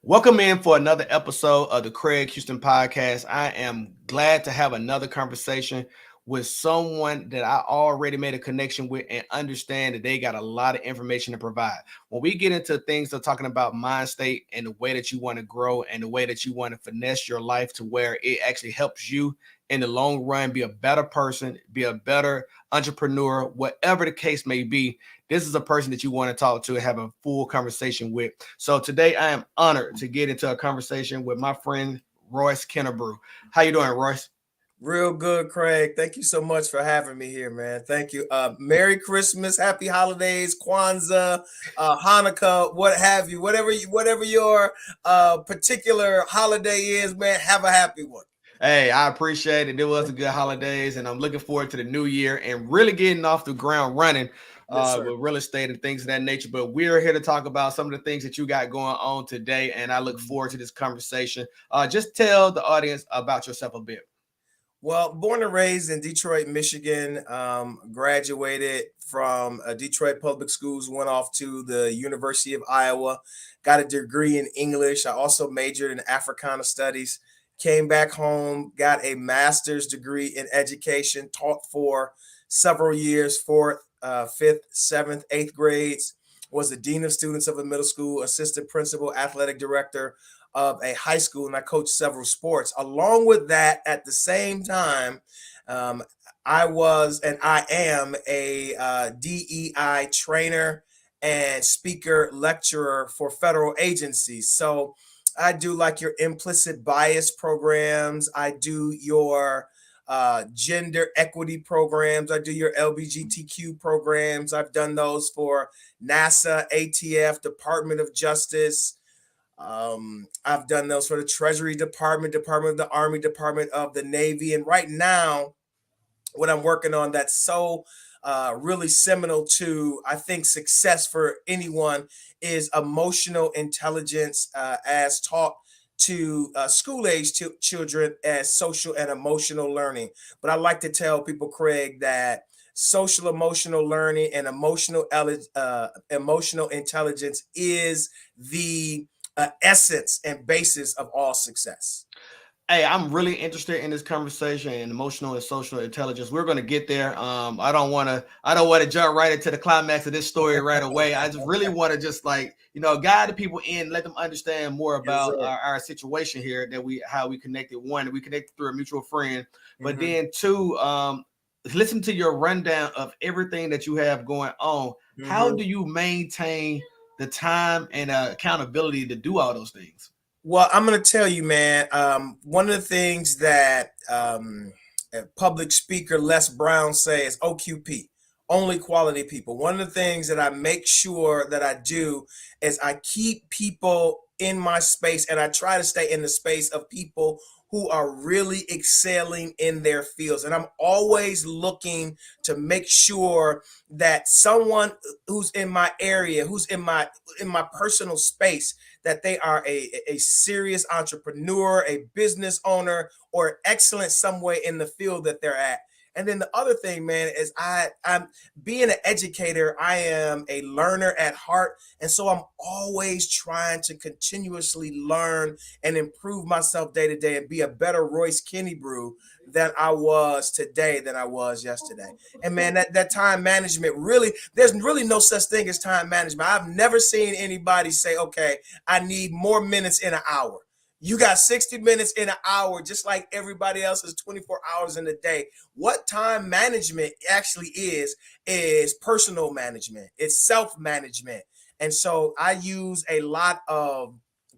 Welcome in for another episode of the Craig Houston Podcast. I am glad to have another conversation with someone that I already made a connection with and understand that they got a lot of information to provide. When we get into things of talking about mind state and the way that you want to grow and the way that you want to finesse your life to where it actually helps you in the long run be a better person, be a better entrepreneur, whatever the case may be, this is a person that you want to talk to and have a full conversation with. So today I am honored to get into a conversation with my friend Royce Kinnebrew. How you doing, Royce? Real good, Craig. Thank you so much for having me here, man. Thank you. Merry Christmas, Happy Holidays, Kwanzaa, Hanukkah, what have you. Whatever your particular holiday is, man. Have a happy one. Hey, I appreciate it. It was a good holidays, and I'm looking forward to the new year and really getting off the ground running Yes, sir. with real estate and things of that nature. But we're here to talk about some of the things that you got going on today, and I look forward to this conversation. Just tell the audience about yourself a bit. Well, born and raised in Detroit, Michigan, graduated from Detroit Public Schools, went off to the University of Iowa, got a degree in English. I also majored in Africana Studies, came back home, got a master's degree in education, taught for several years, fourth, fifth, seventh, eighth grades, was the dean of students of a middle school, assistant principal, athletic director of a high school, and I coached several sports. Along with that, at the same time, um, I was and I am a DEI trainer and speaker lecturer for federal agencies. So I do like your implicit bias programs. I do your gender equity programs. I do your LGBTQ programs. I've done those for NASA, ATF, Department of Justice. I've done those for the Treasury Department, Department of the Army, Department of the Navy. And right now, what I'm working on that's so really seminal to, I think, success for anyone is emotional intelligence as taught to school age children as social and emotional learning. But I like to tell people, Craig, that social emotional learning and emotional intelligence is the essence and basis of all success. Hey, I'm really interested in this conversation and emotional and social intelligence. We're going to get there. I don't want to jump right into the climax of this story right away. I just really want to just guide the people in, let them understand more Yes, about sir. our situation here how we connected. One, we connected through a mutual friend, but Hmm. then two, listen to your rundown of everything that you have going on. How Hmm. do you maintain the time and accountability to do all those things? Well, I'm going to tell you, man. One of the things that public speaker Les Brown says, OQP, only quality people. One of the things that I make sure that I do is I keep people in my space, and I try to stay in the space of people who are really excelling in their fields. And I'm always looking to make sure that someone who's in my area, who's in my personal space, that they are a serious entrepreneur, a business owner, or excellent some way in the field that they're at. And then the other thing, man, is I'm being an educator. I am a learner at heart, and so I'm always trying to continuously learn and improve myself day to day and be a better Royce Kinnebrew than I was today than I was yesterday. And man, that time management really, there's really no such thing as time management. I've never seen anybody say, okay, I need more minutes in an hour. You got 60 minutes in an hour, just like everybody else is 24 hours in a day. What time management actually is personal management. It's self-management. And so I use a lot of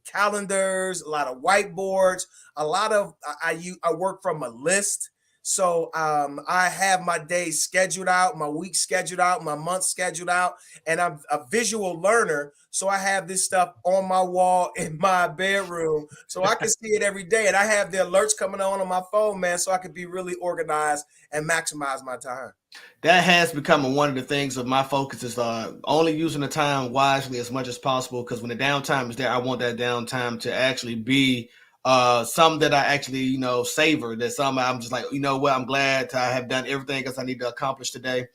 calendars, a lot of whiteboards, a lot of I work from a list. So I have my days scheduled out, my week scheduled out, my month scheduled out, and I'm a visual learner. So I have this stuff on my wall in my bedroom so I can see it every day. And I have the alerts coming on my phone, man, so I can be really organized and maximize my time. That has become one of the things of my focus is only using the time wisely as much as possible, because when the downtime is there, I want that downtime to actually be some that I actually savor, that some I'm just like, what, I'm glad I have done everything else I need to accomplish today,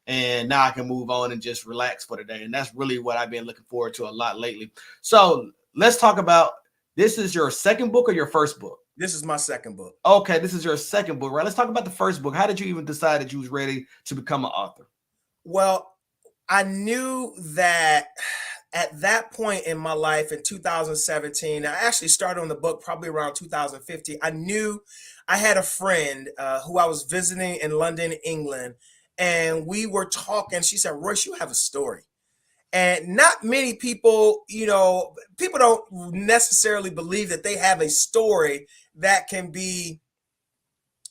and now I can move on and just relax for the day. And that's really what I've been looking forward to a lot lately. So let's talk about This is your second book or your first book? This is my second book. Okay, this is your second book, right? Let's talk about the first book. How did you even decide that you was ready to become an author? Well, I knew that at that point in my life in 2017, I actually started on the book probably around 2015. I knew I had a friend who I was visiting in London, England, and we were talking. She said, Royce, you have a story. And not many people, people don't necessarily believe that they have a story that can be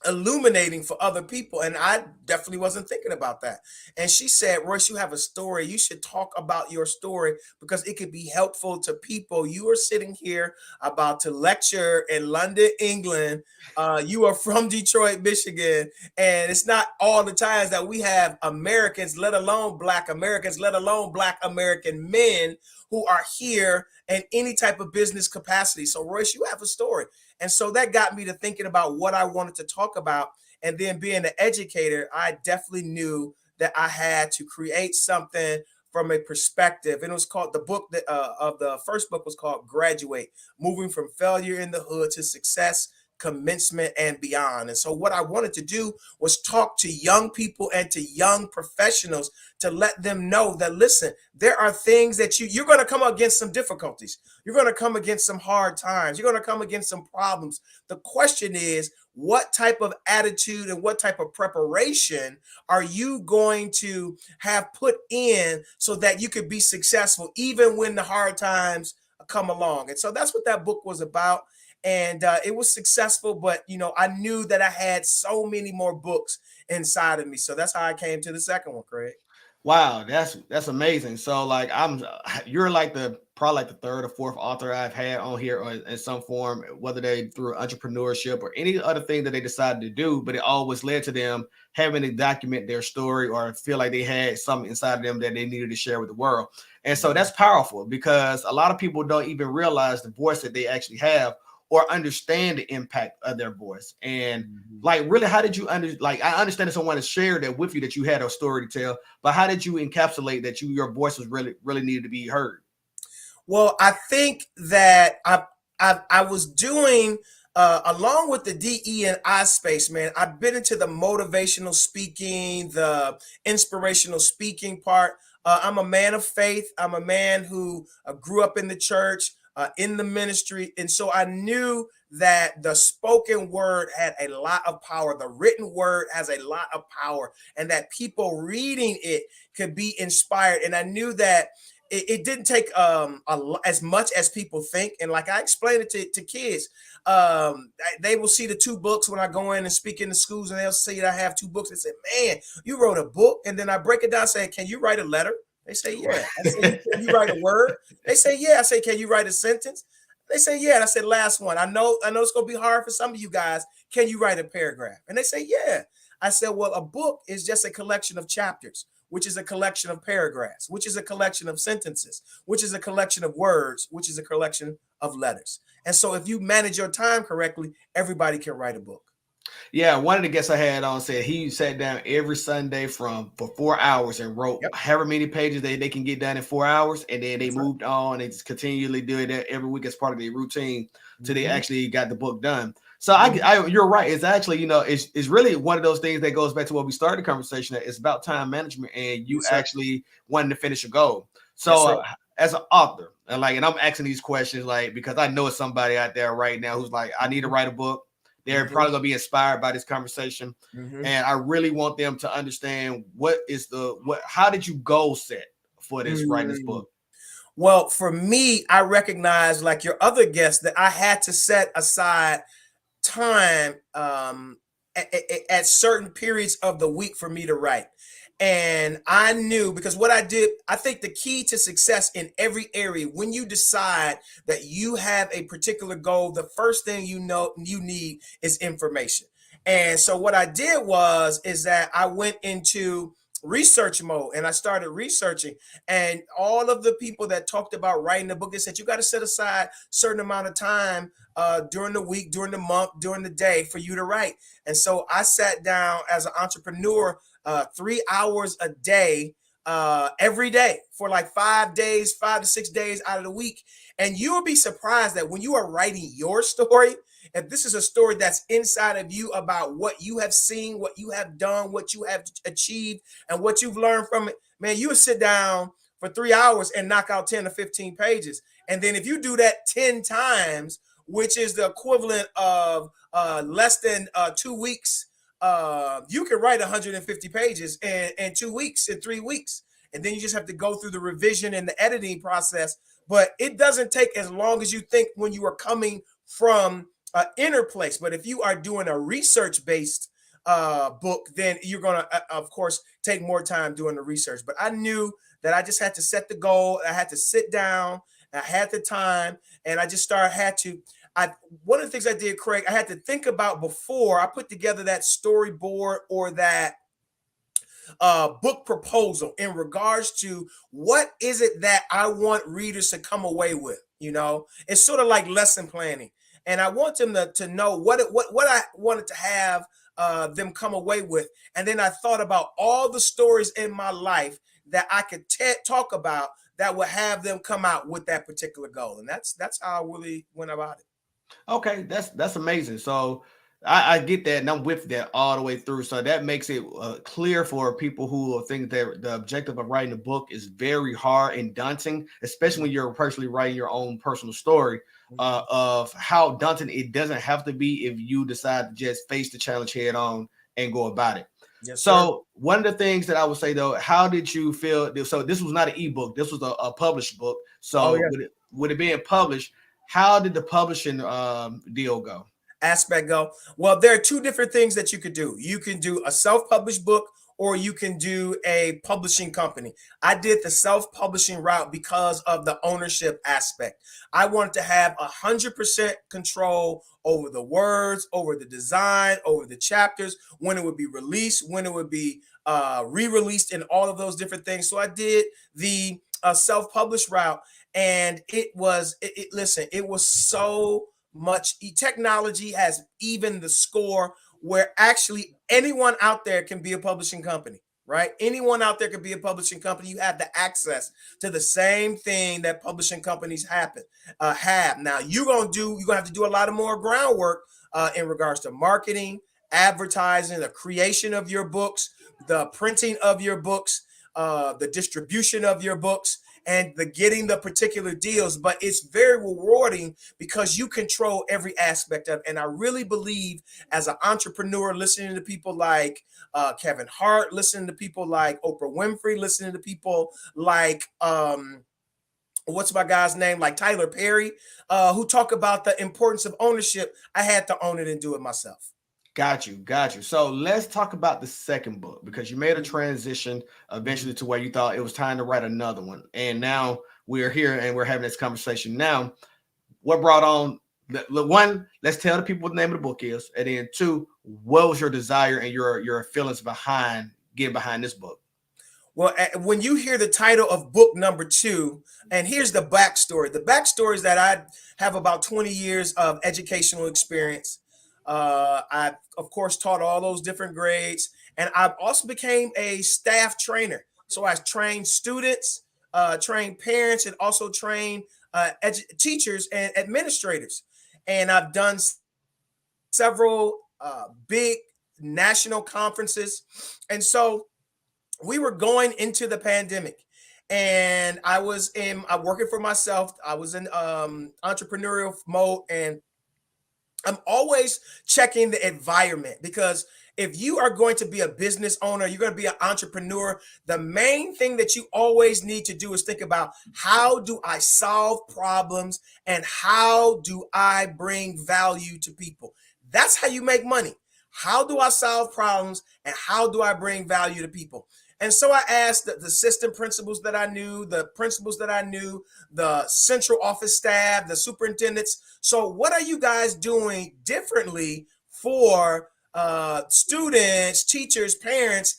illuminating for other people. And I definitely wasn't thinking about that. And she said, Royce, you have a story. You should talk about your story because it could be helpful to people. You are sitting here about to lecture in London, England. You are from Detroit, Michigan. And it's not all the times that we have Americans, let alone Black Americans, let alone Black American men who are here in any type of business capacity. So Royce, you have a story. And so that got me to thinking about what I wanted to talk about. And then being an educator, I definitely knew that I had to create something from a perspective. And it was called, the book that of the first book was called Graduate, Moving from Failure in the Hood to Success, Commencement, and Beyond. And so what I wanted to do was talk to young people and to young professionals to let them know that, listen, there are things that you're going to come against some difficulties. You're going to come against some hard times. You're going to come against some problems. The question is, what type of attitude and what type of preparation are you going to have put in so that you could be successful even when the hard times come along? And so that's what that book was about. And it was successful, but I knew that I had so many more books inside of me. So that's how I came to the second one, Craig. Wow, that's amazing. So like you're like probably like the third or fourth author I've had on here or in some form, whether they through entrepreneurship or any other thing that they decided to do, but it always led to them having to document their story or feel like they had something inside of them that they needed to share with the world. And so that's powerful because a lot of people don't even realize the voice that they actually have or understand the impact of their voice. And like, really, how did you I understand that someone has shared that with you, that you had a story to tell, but how did you encapsulate that your voice was really needed to be heard? Well, I think that I was doing along with the DE and I space, man. I've been into the motivational speaking, the inspirational speaking part. I'm a man of faith. I'm a man who grew up in the church, in the ministry, and so I knew that the spoken word had a lot of power. The written word has a lot of power, and that people reading it could be inspired. And I knew that it didn't take as much as people think. And like I explained it to kids, they will see the two books when I go in and speak in the schools, and they'll see that I have two books. They say, man, you wrote a book. And then I break it down, and say, can you write a letter? They say, yeah. I say, can you write a word? They say, yeah. I say, can you write a sentence? They say, yeah. And I said, last one. I know it's going to be hard for some of you guys. Can you write a paragraph? And they say, yeah. I said, well, a book is just a collection of chapters, which is a collection of paragraphs, which is a collection of sentences, which is a collection of words, which is a collection of letters. And so if you manage your time correctly, everybody can write a book. Yeah, one of the guests I had on said he sat down every Sunday for 4 hours and wrote however many pages they can get done in 4 hours, and then they moved on and just continually do it every week as part of their routine till they actually got the book done. So you're right. It's actually, it's really one of those things that goes back to what we started the conversation. That it's about time management, and you actually wanting to finish a goal. So as an author, and I'm asking these questions because I know it's somebody out there right now who's like, I need to write a book. They're probably going to be inspired by this conversation. And I really want them to understand how did you goal set for this writing this book? Well, for me, I recognize, like your other guests, that I had to set aside time at certain periods of the week for me to write. And I knew, because what I did, I think the key to success in every area, when you decide that you have a particular goal, the first thing you need is information. And so what I did is that I went into research mode and I started researching, and all of the people that talked about writing the book, they said, you got to set aside a certain amount of time during the week, during the month, during the day for you to write. And so I sat down as an entrepreneur 3 hours a day every day for like 5 days, 5 to 6 days out of the week. And you'll be surprised that when you are writing your story, if this is a story that's inside of you about what you have seen, what you have done, what you have achieved, and what you've learned from it, man, you would sit down for 3 hours and knock out 10 to 15 pages. And then if you do that 10 times, which is the equivalent of less than 2 weeks, you can write 150 pages in 2 weeks, in 3 weeks. And then you just have to go through the revision and the editing process. But it doesn't take as long as you think when you are coming from an inner place. But if you are doing a research-based book, then you're going to, of course, take more time doing the research. But I knew that I just had to set the goal. I had to sit down. I had the time, and I just one of the things I did, Craig, I had to think about before I put together that storyboard or that book proposal in regards to what is it that I want readers to come away with. It's sort of like lesson planning, and I want them to know what I wanted to have them come away with. And then I thought about all the stories in my life that I could talk about that would have them come out with that particular goal. And that's how I really went about it. Okay, that's amazing. So I get that, and I'm with that all the way through. So that makes it clear for people who think that the objective of writing a book is very hard and daunting, especially when you're personally writing your own personal story, of how daunting it doesn't have to be if you decide to just face the challenge head on and go about it. Yes, sir. So one of the things that I would say though, how did you feel? So this was not an ebook. This was a published book. So with it being published, how did the publishing deal go? Aspect go? Well, there are two different things that you could do. You can do a self-published book, or you can do a publishing company. I did the self-publishing route because of the ownership aspect. I wanted to have 100% control over the words, over the design, over the chapters, when it would be released, when it would be re-released, and all of those different things. So I did the self-published route, and listen, it was so much. Technology has even the score where actually anyone out there can be a publishing company, right? Anyone out there can be a publishing company. You have the access to the same thing that publishing companies have. Now you're gonna have to do a lot of more groundwork in regards to marketing, advertising, the creation of your books, the printing of your books, the distribution of your books, and the getting the particular deals. But it's very rewarding because you control every aspect of it. And I really believe, as an entrepreneur, listening to people like Kevin Hart, listening to people like Oprah Winfrey, listening to people like what's my guy's name, like Tyler Perry, who talk about the importance of ownership, I had to own it and do it myself. Got you. So let's talk about the second book, because you made a transition eventually to where you thought it was time to write another one. And now we're here and we're having this conversation. Now, what brought on the one? Let's tell the people what the name of the book is. And then two, what was your desire and your feelings behind getting behind this book? Well, when you hear the title of book number 2, and here's the backstory. The backstory is that I have about 20 years of educational experience. I, of course, taught all those different grades, and I also became a staff trainer. So I trained students, trained parents, and also trained teachers and administrators. And I've done several big national conferences. And so we were going into the pandemic, and I was working for myself. I was in entrepreneurial mode, and I'm always checking the environment, because if you are going to be a business owner, you're going to be an entrepreneur, the main thing that you always need to do is think about, how do I solve problems and how do I bring value to people? That's how you make money. How do I solve problems and how do I bring value to people? And so I asked the assistant principals that I knew, the principals that I knew, the central office staff, the superintendents. So what are you guys doing differently for students, teachers, parents,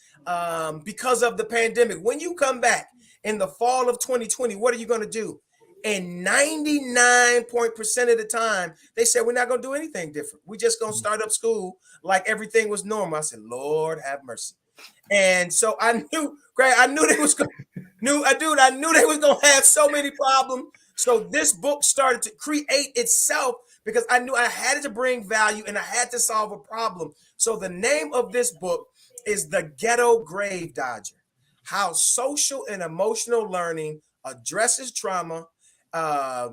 because of the pandemic? When you come back in the fall of 2020, what are you going to do? And 99% of the time, they said, we're not going to do anything different. We're just going to start up school like everything was normal. I said, Lord have mercy. And so I knew, Craig, I knew they was going. I knew they was gonna have so many problems. So this book started to create itself because I knew I had to bring value and I had to solve a problem. So the name of this book is The Ghetto Grave Dodger: How Social and Emotional Learning Addresses Trauma, uh,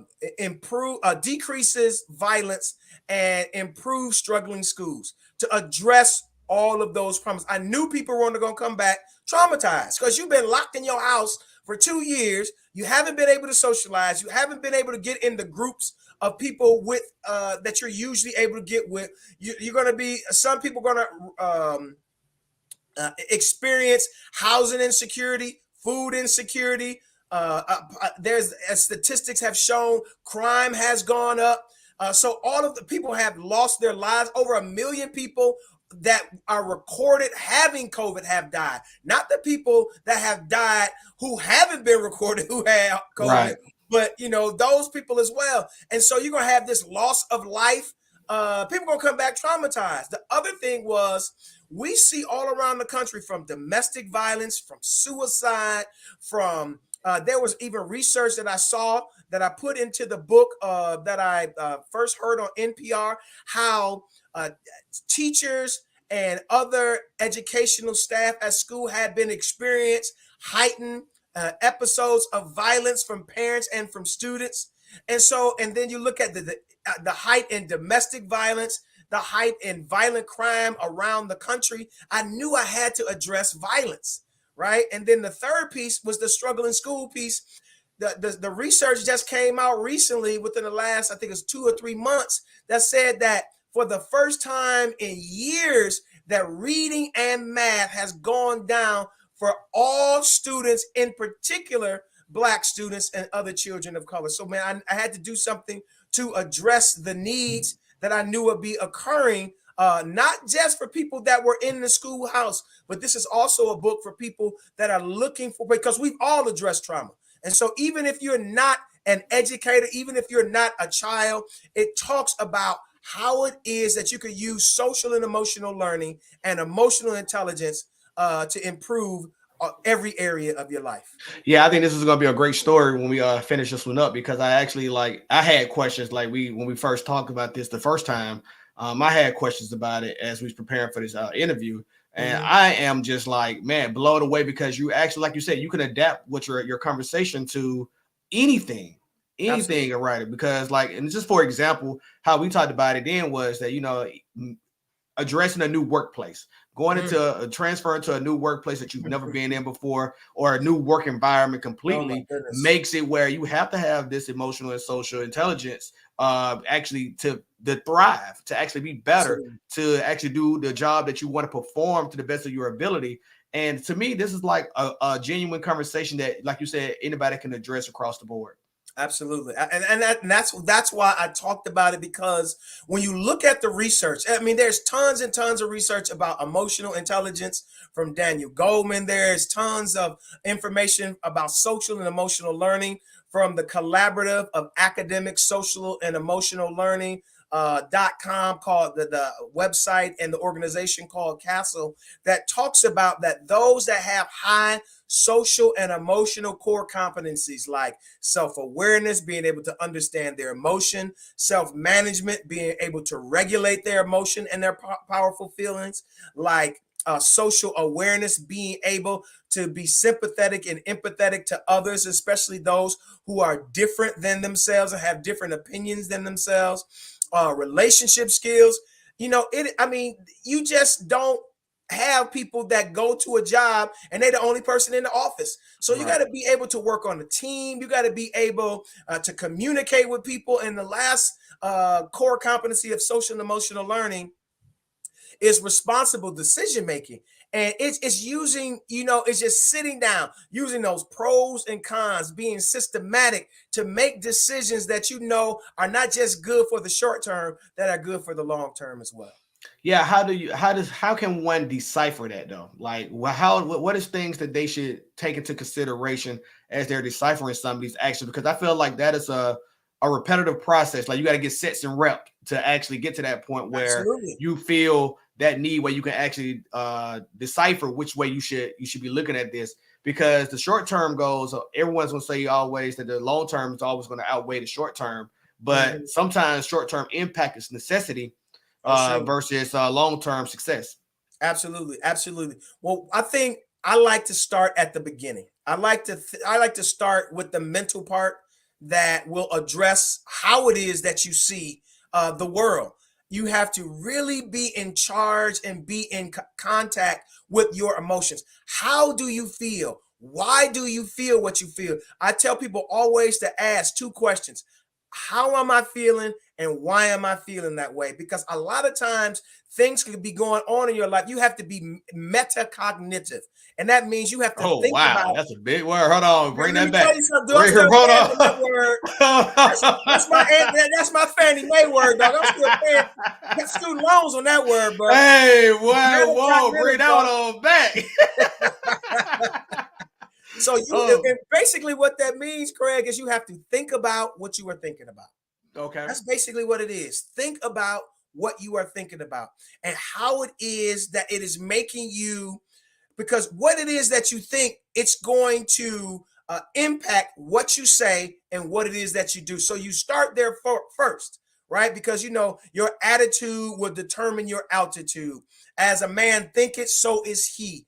decreases violence, and improves struggling schools, to address all of those problems. I knew people were going to come back traumatized because you've been locked in your house for 2 years. You haven't been able to socialize. You haven't been able to get in the groups of people with that you're usually able to get with. You're going to be, some people going to experience housing insecurity, food insecurity. There's, as statistics have shown, crime has gone up. So all of the people have lost their lives. Over 1 million people that are recorded having COVID have died. Not the people that have died who haven't been recorded who have COVID, right, but those people as well. And so you're gonna have this loss of life. People gonna come back traumatized. The other thing was, we see all around the country, from domestic violence, from suicide, from there was even research that I saw that I put into the book that I first heard on NPR, how teachers and other educational staff at school had been experienced heightened episodes of violence from parents and from students. And so, and then you look at the height in domestic violence, the height in violent crime around the country. I knew I had to address violence, right? And then the third piece was the struggle in school piece. The research just came out recently, within the last, I think it's 2 or 3 months, that said that for the first time in years, that reading and math has gone down for all students, in particular Black students and other children of color. So, man, I had to do something to address the needs that I knew would be occurring, not just for people that were in the schoolhouse, but this is also a book for people that are looking for, because we've all addressed trauma. And so even if you're not an educator, even if you're not a child, it talks about how it is that you could use social and emotional learning and emotional intelligence to improve every area of your life. Yeah, I think this is going to be a great story when we finish this one up, because I actually, I had questions, when we first talked about this the first time. I had questions about it as we was preparing for this interview, and I am just man, blown away, because you actually, like you said, you can adapt what your conversation to anything. Anything a writer, because and just for example, how we talked about it then was that addressing a new workplace, going into transferring to a new workplace that you've never been in before, or a new work environment completely, makes it where you have to have this emotional and social intelligence actually to thrive, to actually be better, to actually do the job that you want to perform to the best of your ability. And to me, this is a genuine conversation that, like you said, anybody can address across the board. Absolutely. And that's why I talked about it, because when you look at the research, I mean, there's tons and tons of research about emotional intelligence from Daniel Goleman. There's tons of information about social and emotional learning from the Collaborative of Academic, Social, and Emotional Learning. .com, called the website, and the organization called Castle, that talks about that those that have high social and emotional core competencies, like self-awareness, being able to understand their emotion, self-management, being able to regulate their emotion and their powerful feelings, like social awareness, being able to be sympathetic and empathetic to others, especially those who are different than themselves and have different opinions than themselves. Relationship skills, you just don't have people that go to a job and they're the only person in the office. So you got to be able to work on a team. You got to be able to communicate with people. And the last core competency of social and emotional learning is responsible decision making. And it's using, it's just sitting down, using those pros and cons, being systematic to make decisions that are not just good for the short term, that are good for the long term as well. Yeah, how can one decipher that though? What is things that they should take into consideration as they're deciphering some of these actions? Because I feel like that is a repetitive process. Like, you got to get sets and reps to actually get to that point where you feel that need, where you can actually decipher which way you should be looking at this. because the short term goals, everyone's going to say always that the long term is always going to outweigh the short term. But sometimes short term impact is necessity versus long term success. Absolutely, absolutely. Well, I think I like to start at the beginning. I like to start with the mental part that will address how it is that you see the world. You have to really be in charge and be in contact with your emotions. How do you feel? Why do you feel what you feel? I tell people always to ask two questions. How am I feeling and why am I feeling that way? Because a lot of times things can be going on in your life. You have to be metacognitive. And that means you have to think about. That's a big word. Hold on, bring Let that me back. tell you something. I'm still paying for that word. That's my Fannie Mae word, dog. I'm still paying student loans on that word, bro. Hey, whoa, bring that one on back. So and basically what that means, Craig, is you have to think about what you were thinking about. Okay. That's basically what it is. Think about what you are thinking about and how it is that it is making you, because what it is that you think, it's going to impact what you say and what it is that you do. So you start there first, right? Because your attitude will determine your altitude. As a man thinketh, so is he.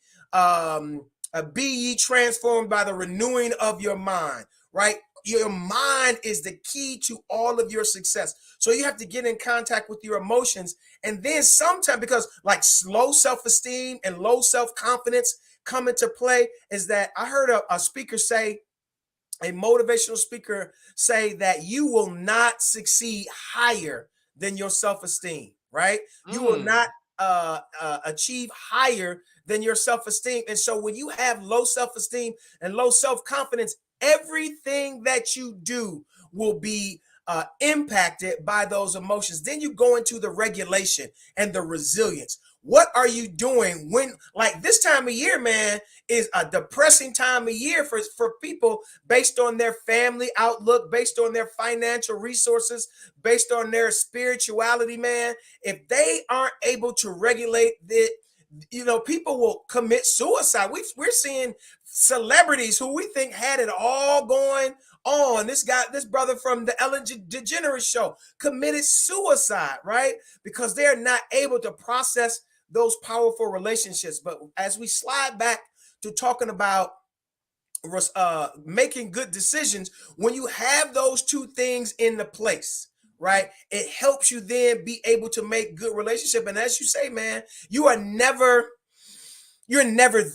Be ye transformed by the renewing of your mind, right? Your mind is the key to all of your success. So you have to get in contact with your emotions. And then sometimes, because like low self-esteem and low self-confidence come into play, is that I heard a speaker say, a motivational speaker say that you will not succeed higher than your self-esteem, right? You will not achieve higher than your self-esteem. And so when you have low self-esteem and low self-confidence, everything that you do will be impacted by those emotions. Then you go into the regulation and the resilience. What are you doing when, like this time of year, man, is a depressing time of year for people based on their family outlook, based on their financial resources, based on their spirituality, man. If they aren't able to regulate it, people will commit suicide. We're seeing celebrities who we think had it all going on. This brother from the Ellen DeGeneres show committed suicide, right? Because they're not able to process those powerful relationships. But as we slide back to talking about making good decisions, when you have those two things in the place, right, it helps you then be able to make good relationship. And as you say, man, you're never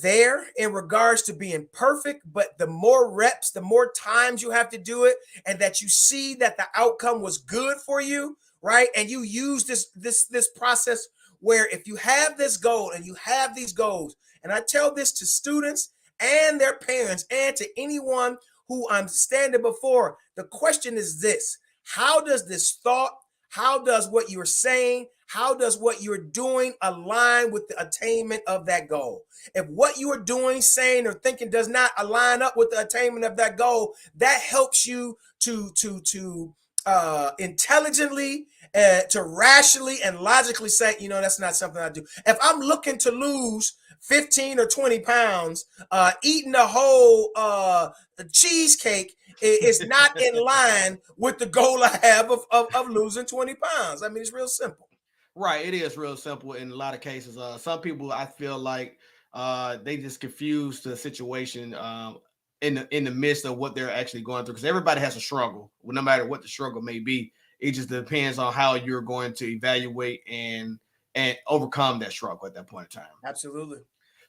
there in regards to being perfect, but the more reps, the more times you have to do it, and that you see that the outcome was good for you, right? And you use this process where if you have this goal and you have these goals, and I tell this to students and their parents and to anyone who I'm standing before, the question is this: how does this thought, how does what you're saying, how does what you're doing align with the attainment of that goal? If what you are doing, saying, or thinking does not align up with the attainment of that goal, that helps you to intelligently, to rationally and logically say, that's not something I do. If I'm looking to lose 15 or 20 pounds, eating a whole cheesecake is not in line with the goal I have of losing 20 pounds. I mean, it's real simple. Right. It is real simple in a lot of cases. Some people, I feel like they just confuse the situation in the midst of what they're actually going through, because everybody has a struggle. Well, no matter what the struggle may be, it just depends on how you're going to evaluate and overcome that struggle at that point in time. Absolutely.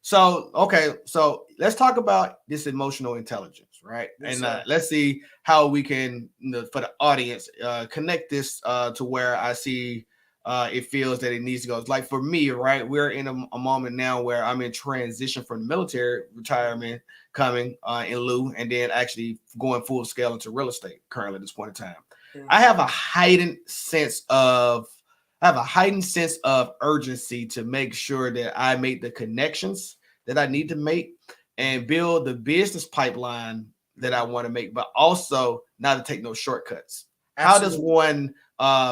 So, okay, so let's talk about this emotional intelligence, right? Yes, and let's see how we can, for the audience, connect this to where I see it feels that it needs to go. It's like for me, right? We're in a moment now where I'm in transition from the military retirement coming in lieu, and then actually going full scale into real estate currently at this point in time. Mm-hmm. I have a heightened sense of urgency to make sure that I make the connections that I need to make and build the business pipeline that I want to make, but also not to take no shortcuts. Absolutely. How does one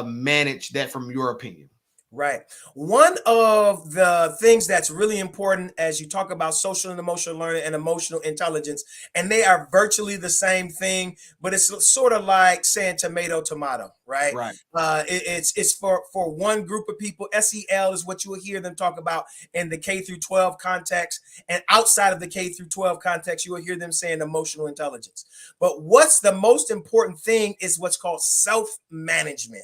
manage that from your opinion? Right. One of the things that's really important as you talk about social and emotional learning and emotional intelligence, and they are virtually the same thing, but it's sort of like saying tomato, tomato, right? Right. It's for one group of people. SEL is what you will hear them talk about in the K through 12 context, and outside of the K through 12 context, you will hear them saying emotional intelligence. But what's the most important thing is what's called self-management.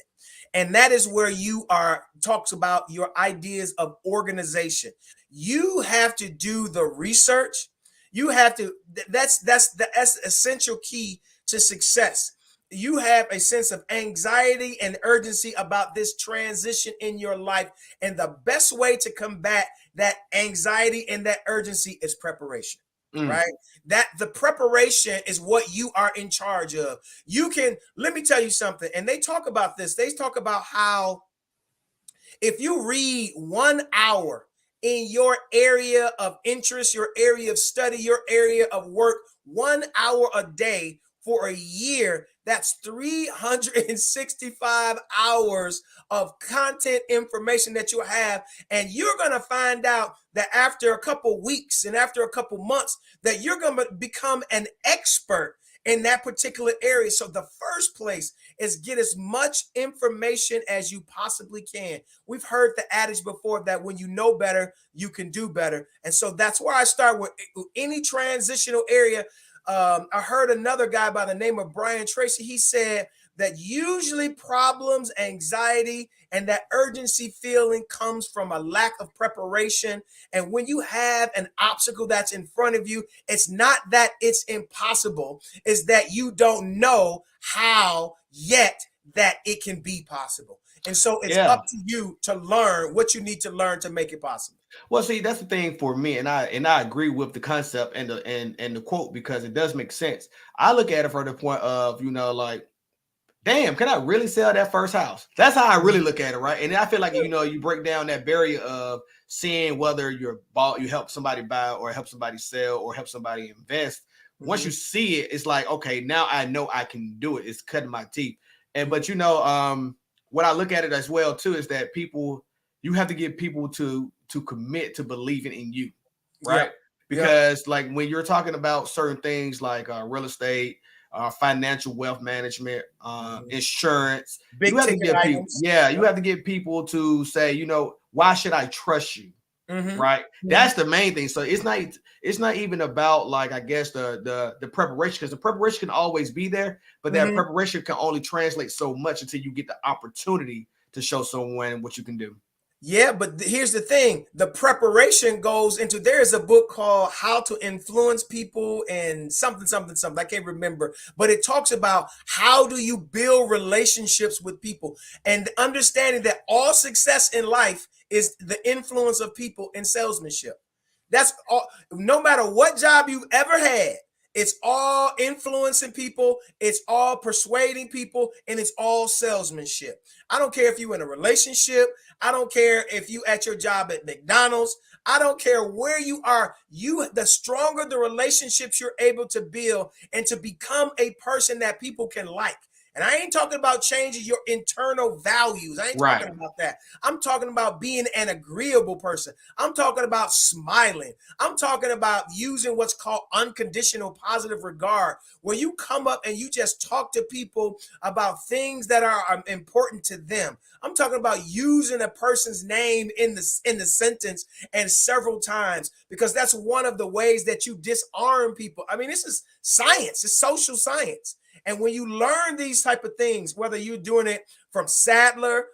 And that is where you are talks about your ideas of organization. You have to do the research. You have to, that's the essential key to success. You have a sense of anxiety and urgency about this transition in your life, and the best way to combat that anxiety and that urgency is preparation. Mm. Right? That the preparation is what you are in charge of. You can, let me tell you something, and they talk about this. They talk about how if you read 1 hour in your area of interest, your area of study, your area of work, 1 hour a day for a year, that's 365 hours of content information that you have. And you're going to find out that after a couple weeks and after a couple months, that you're going to become an expert in that particular area. So the first place is get as much information as you possibly can. We've heard the adage before that when you know better, you can do better. And so that's where I start with any transitional area. I heard another guy by the name of Brian Tracy. He said that usually problems, anxiety, and that urgency feeling comes from a lack of preparation. And when you have an obstacle that's in front of you, it's not that it's impossible, it's that you don't know how yet that it can be possible. And so it's Yeah. up to you to learn what you need to learn to make it possible. Well, see, that's the thing for me, and I agree with the concept and the quote because it does make sense. I look at it from the point of, like, damn, can I really sell that first house? That's how I really look at it, right? And I feel like, you break down that barrier of seeing whether you help somebody buy or help somebody sell or help somebody invest. Once you see it, it's like, okay, now I know I can do it. It's cutting my teeth. And but what I look at it as well too is that you have to get people to commit to believing in you, Yeah. right? Because like when you're talking about certain things like real estate, financial wealth management, insurance, you Big have to ticket get people, items. you have to get people to say, why should I trust you? Right. That's the main thing. So it's not even about, like, I guess the preparation, because the preparation can always be there, but that preparation can only translate so much until you get the opportunity to show someone what you can do. Yeah, but here's the thing. The preparation goes into, there is a book called How to Influence People and something, something, something. I can't remember, but it talks about how do you build relationships with people, and understanding that all success in life is the influence of people in salesmanship. That's all. No matter what job you've ever had, it's all influencing people, it's all persuading people, and it's all salesmanship. I don't care if you're in a relationship. I don't care if you at your job at McDonald's. I don't care where you are. The stronger the relationships you're able to build and to become a person that people can like. And I ain't talking about changing your internal values. I ain't Right. talking about that. I'm talking about being an agreeable person. I'm talking about smiling. I'm talking about using what's called unconditional positive regard, where you come up and you just talk to people about things that are important to them. I'm talking about using a person's name in the sentence and several times, because that's one of the ways that you disarm people. I mean, this is science. It's social science. And when you learn these type of things, whether you're doing it from Sadler,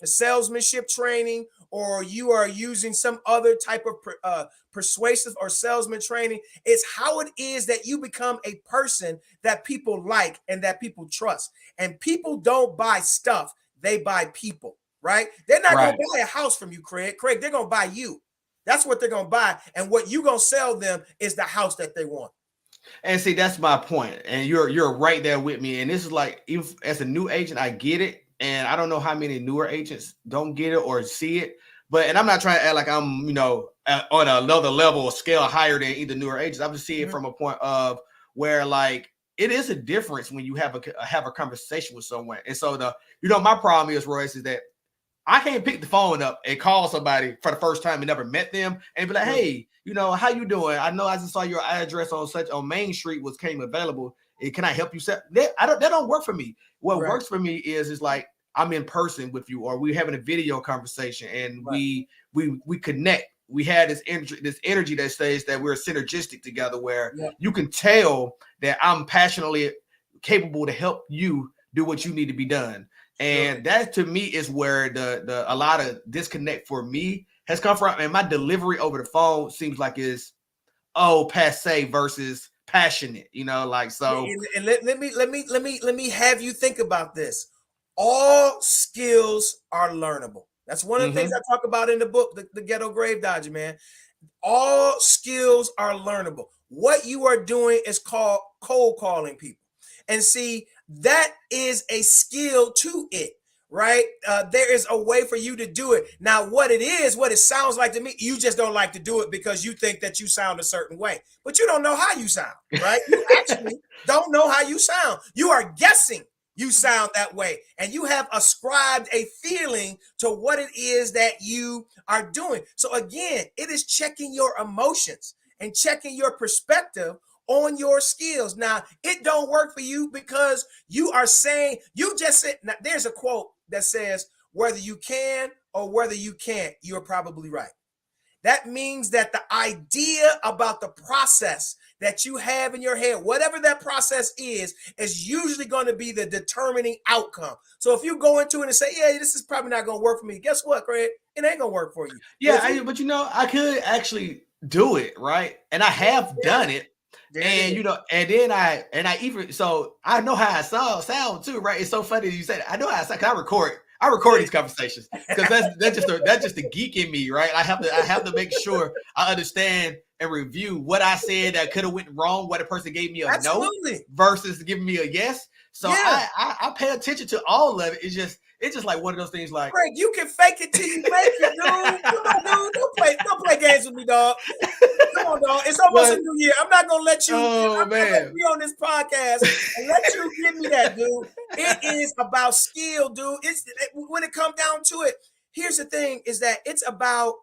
salesmanship training, or you are using some other type of persuasive or salesman training, it's how it is that you become a person that people like and that people trust. And people don't buy stuff, they buy people, right? They're not going to buy a house from you, Craig. Craig, they're going to buy you. That's what they're going to buy. And what you're going to sell them is the house that they want. And see, that's my point. And you're right there with me. And this is like, if as a new agent, I get it. And I don't know how many newer agents don't get it or see it. But, and I'm not trying to act like I'm, on another level or scale higher than either newer agents. I'm just seeing it from a point of where, like, it is a difference when you have a conversation with someone. And so my problem is, Royce, is that I can't pick the phone up and call somebody for the first time and never met them and be like, hey, you know, how you doing? I know I just saw your address on Main Street came available. Can I help you set that? That don't work for me. What works for me is like I'm in person with you, or we're having a video conversation and we connect. We had this energy that says that we're synergistic together, where you can tell that I'm passionately capable to help you do what you need to be done. And that to me is where the a lot of disconnect for me has come from. And my delivery over the phone seems like is passe versus passionate, you know, like so. And let me have you think about this. All skills are learnable. That's one of the things I talk about in the book, the Ghetto Grave Dodger, man. All skills are learnable. What you are doing is called cold calling people. And see, that is a skill to it, right? There is a way for you to do it. Now, what it sounds like to me, you just don't like to do it because you think that you sound a certain way, but you don't know how you sound, right? You actually don't know how you sound. You are guessing you sound that way, and you have ascribed a feeling to what it is that you are doing. So again, it is checking your emotions and checking your perspective on your skills. Now, it don't work for you because you are saying, you just said, now there's a quote that says, whether you can or whether you can't, you're probably right. That means that the idea about the process that you have in your head, whatever that process is usually going to be the determining outcome. So if you go into it and say, yeah, this is probably not going to work for me, guess what, Craig? It ain't going to work for you. Yeah, but you know, I could actually do it, right? And I have done it. And you know, and then I even so I know how I sound too, right? It's so funny that you said I know how I sound. I record these conversations because that's just the geek in me, right? I have to make sure I understand and review what I said that could have went wrong, what a person gave me a no versus giving me a yes. So I pay attention to all of it. It's just like one of those things like, Greg, you can fake it till you make it, dude. Come on, dude. Don't play games with me, dog. Come on, dog. It's almost a new year. I'm not gonna let you be on this podcast and let you give me that, dude. It is about skill, dude. When it comes down to it, here's the thing: is that it's about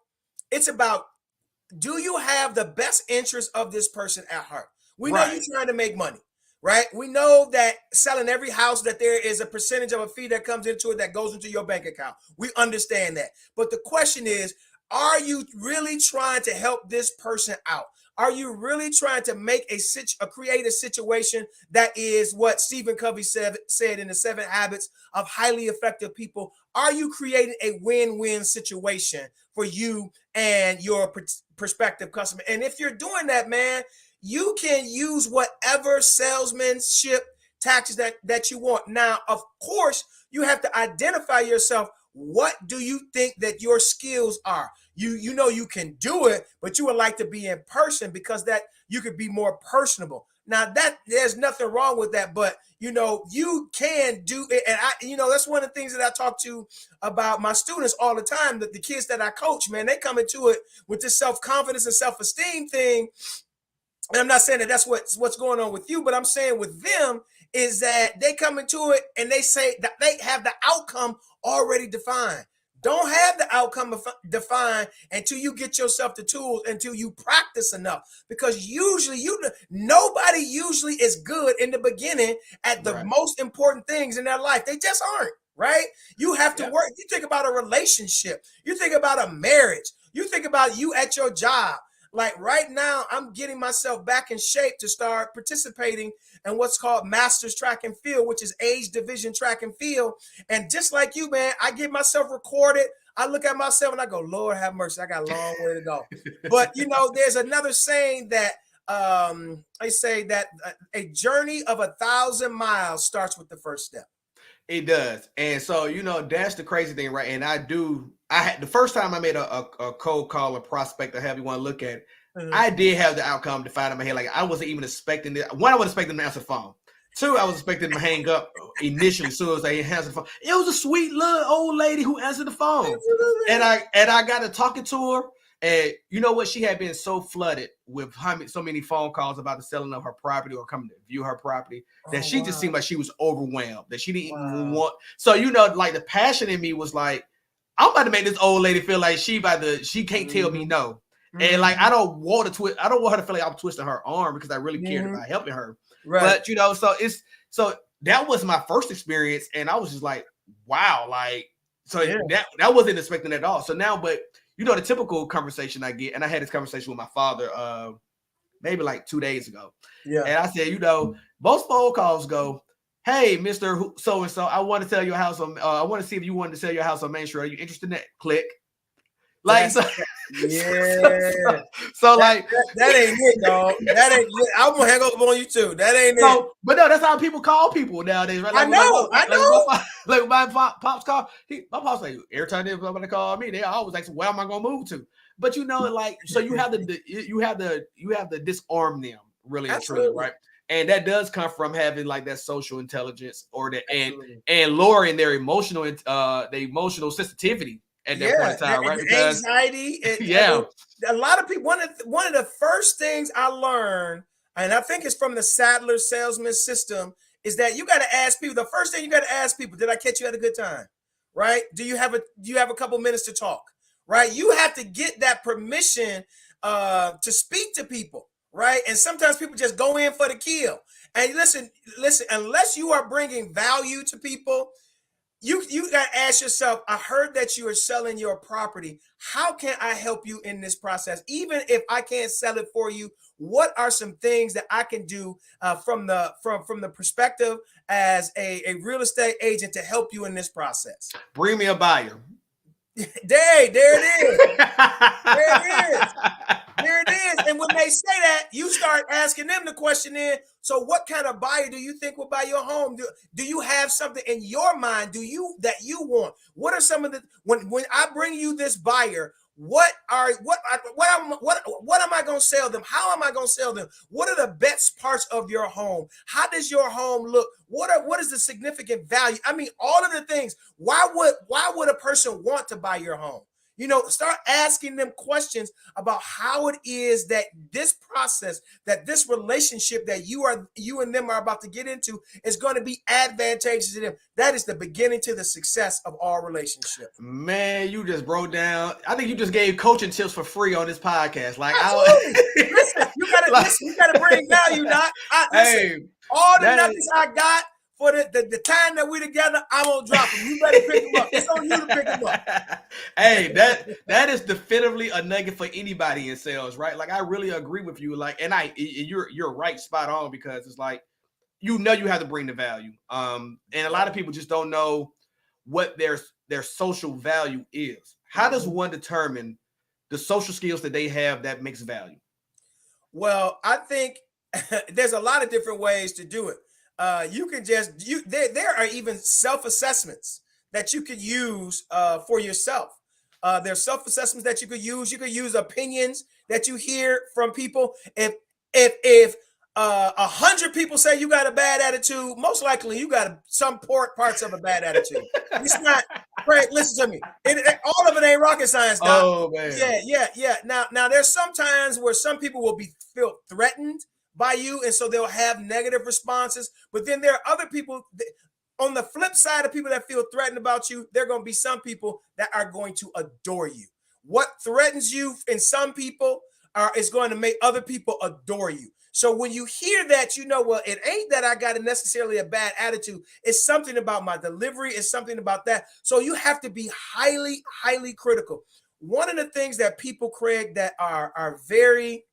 do you have the best interest of this person at heart? We know you're trying to make money, right? We know that selling every house that there is a percentage of a fee that comes into it that goes into your bank account. We understand that. But the question is, are you really trying to help this person out? Are you really trying to create a situation that is what Stephen Covey said in the 7 Habits of Highly Effective People? Are you creating a win-win situation for you and your prospective customer? And if you're doing that, man, you can use whatever salesmanship tactics that you want. Now, of course, you have to identify yourself. What do you think that your skills are? You know you can do it, but you would like to be in person because that you could be more personable. Now that there's nothing wrong with that, but you know you can do it, and that's one of the things that I talk to about my students all the time. That the kids that I coach, man, they come into it with this self-confidence and self-esteem thing. And I'm not saying that that's what's going on with you, but I'm saying with them is that they come into it and they say that they have the outcome already defined. Don't have the outcome defined until you get yourself the tools, until you practice enough. Because nobody usually is good in the beginning at the most important things in their life. They just aren't, right? You have to work. You think about a relationship. You think about a marriage. You think about you at your job. Like right now, I'm getting myself back in shape to start participating in what's called Masters Track and Field, which is age division track and field. And just like you, man, I get myself recorded. I look at myself and I go, Lord have mercy, I got a long way to go. But, there's another saying that I say that a journey of 1,000 miles starts with the first step. It does. And so, that's the crazy thing, right? And the first time I made a cold call, a prospect, or however you want to look at it, I did have the outcome defined in my head. Like I wasn't even expecting it. One, I wasn't expecting them to answer the phone. Two, I was expecting them to hang up initially as soon as they answered the phone. It was a sweet little old lady who answered the phone. And I got to talking to her. And you know what? She had been so flooded with so many phone calls about the selling of her property or coming to view her property that she just seemed like she was overwhelmed, that she didn't even want. So, like the passion in me was like, I'm about to make this old lady feel like she can't tell me no. And like I don't want her to feel like I'm twisting her arm because I really cared about helping her. Right. But so that was my first experience, and I was just like, wow, like that wasn't expecting at all. So now, but the typical conversation I get, and I had this conversation with my father maybe like 2 days ago. Yeah. And I said, most phone calls go, hey, Mr. So and so, I want to sell your house on. I want to see if you wanted to sell your house on Main Street. Are you interested in that? Click. Like so, yeah. So that ain't it, dog. That ain't it. I'm gonna hang up on you too. That ain't it. But no, that's how people call people nowadays, right? Like, I know. Like my pops call. My pops like every time they're going to call me, they always like, where am I gonna move to? But like, so you have to disarm them really and truly, right? And that does come from having like that social intelligence or that and lowering their emotional sensitivity at that point in time, right? Because anxiety. A lot of people. One of the first things I learned, and I think it's from the Sadler salesman system, is that you got to ask people. The first thing you got to ask people: did I catch you at a good time? Right? Do you have a couple minutes to talk? Right? You have to get that permission to speak to people. Right? And sometimes people just go in for the kill. And listen. Unless you are bringing value to people, you got to ask yourself, I heard that you are selling your property. How can I help you in this process? Even if I can't sell it for you, what are some things that I can do from the perspective as a real estate agent to help you in this process? Bring me a buyer. There it is. There it is. And when they say that, you start asking them the question then, so what kind of buyer do you think will buy your home? Do you have something in your mind that you want? What are some of the when I bring you this buyer, what am I going to sell them? How am I going to sell them? What are the best parts of your home? How does your home look? What is the significant value? I mean, all of the things. Why would a person want to buy your home? Start asking them questions about how it is that this process, that this relationship that you and them are about to get into is going to be advantageous to them. That is the beginning to the success of all relationships. Man, you just broke down. I think you just gave coaching tips for free on this podcast. Like, listen, you gotta bring value, Doc. All the nuggets I got for the time that we together, I'm gonna drop them. You better pick them up. It's on you to pick them up. Hey, that is definitively a nugget for anybody in sales, right? Like, I really agree with you. Like, and you're right, spot on, because it's like you have to bring the value. And a lot of people just don't know what their social value is. How does one determine the social skills that they have that makes value? Well, I think there's a lot of different ways to do it. You can there are even self-assessments that you could use for yourself. There's self-assessments that you could use. You could use opinions that you hear from people. If 100 people say you got a bad attitude, most likely you got some parts of a bad attitude. It's not, Craig, listen to me. All of it ain't rocket science, Doc. Oh, man. Yeah. Now there's some times where some people will feel threatened by you, and so they'll have negative responses. But then there are other people on the flip side of people that feel threatened about you. There are going to be some people that are going to adore you. What threatens you in some people is going to make other people adore you. So when you hear that, well, it ain't that I got necessarily a bad attitude. It's something about my delivery. It's something about that. So you have to be highly, highly critical. One of the things that people, Craig, that are very,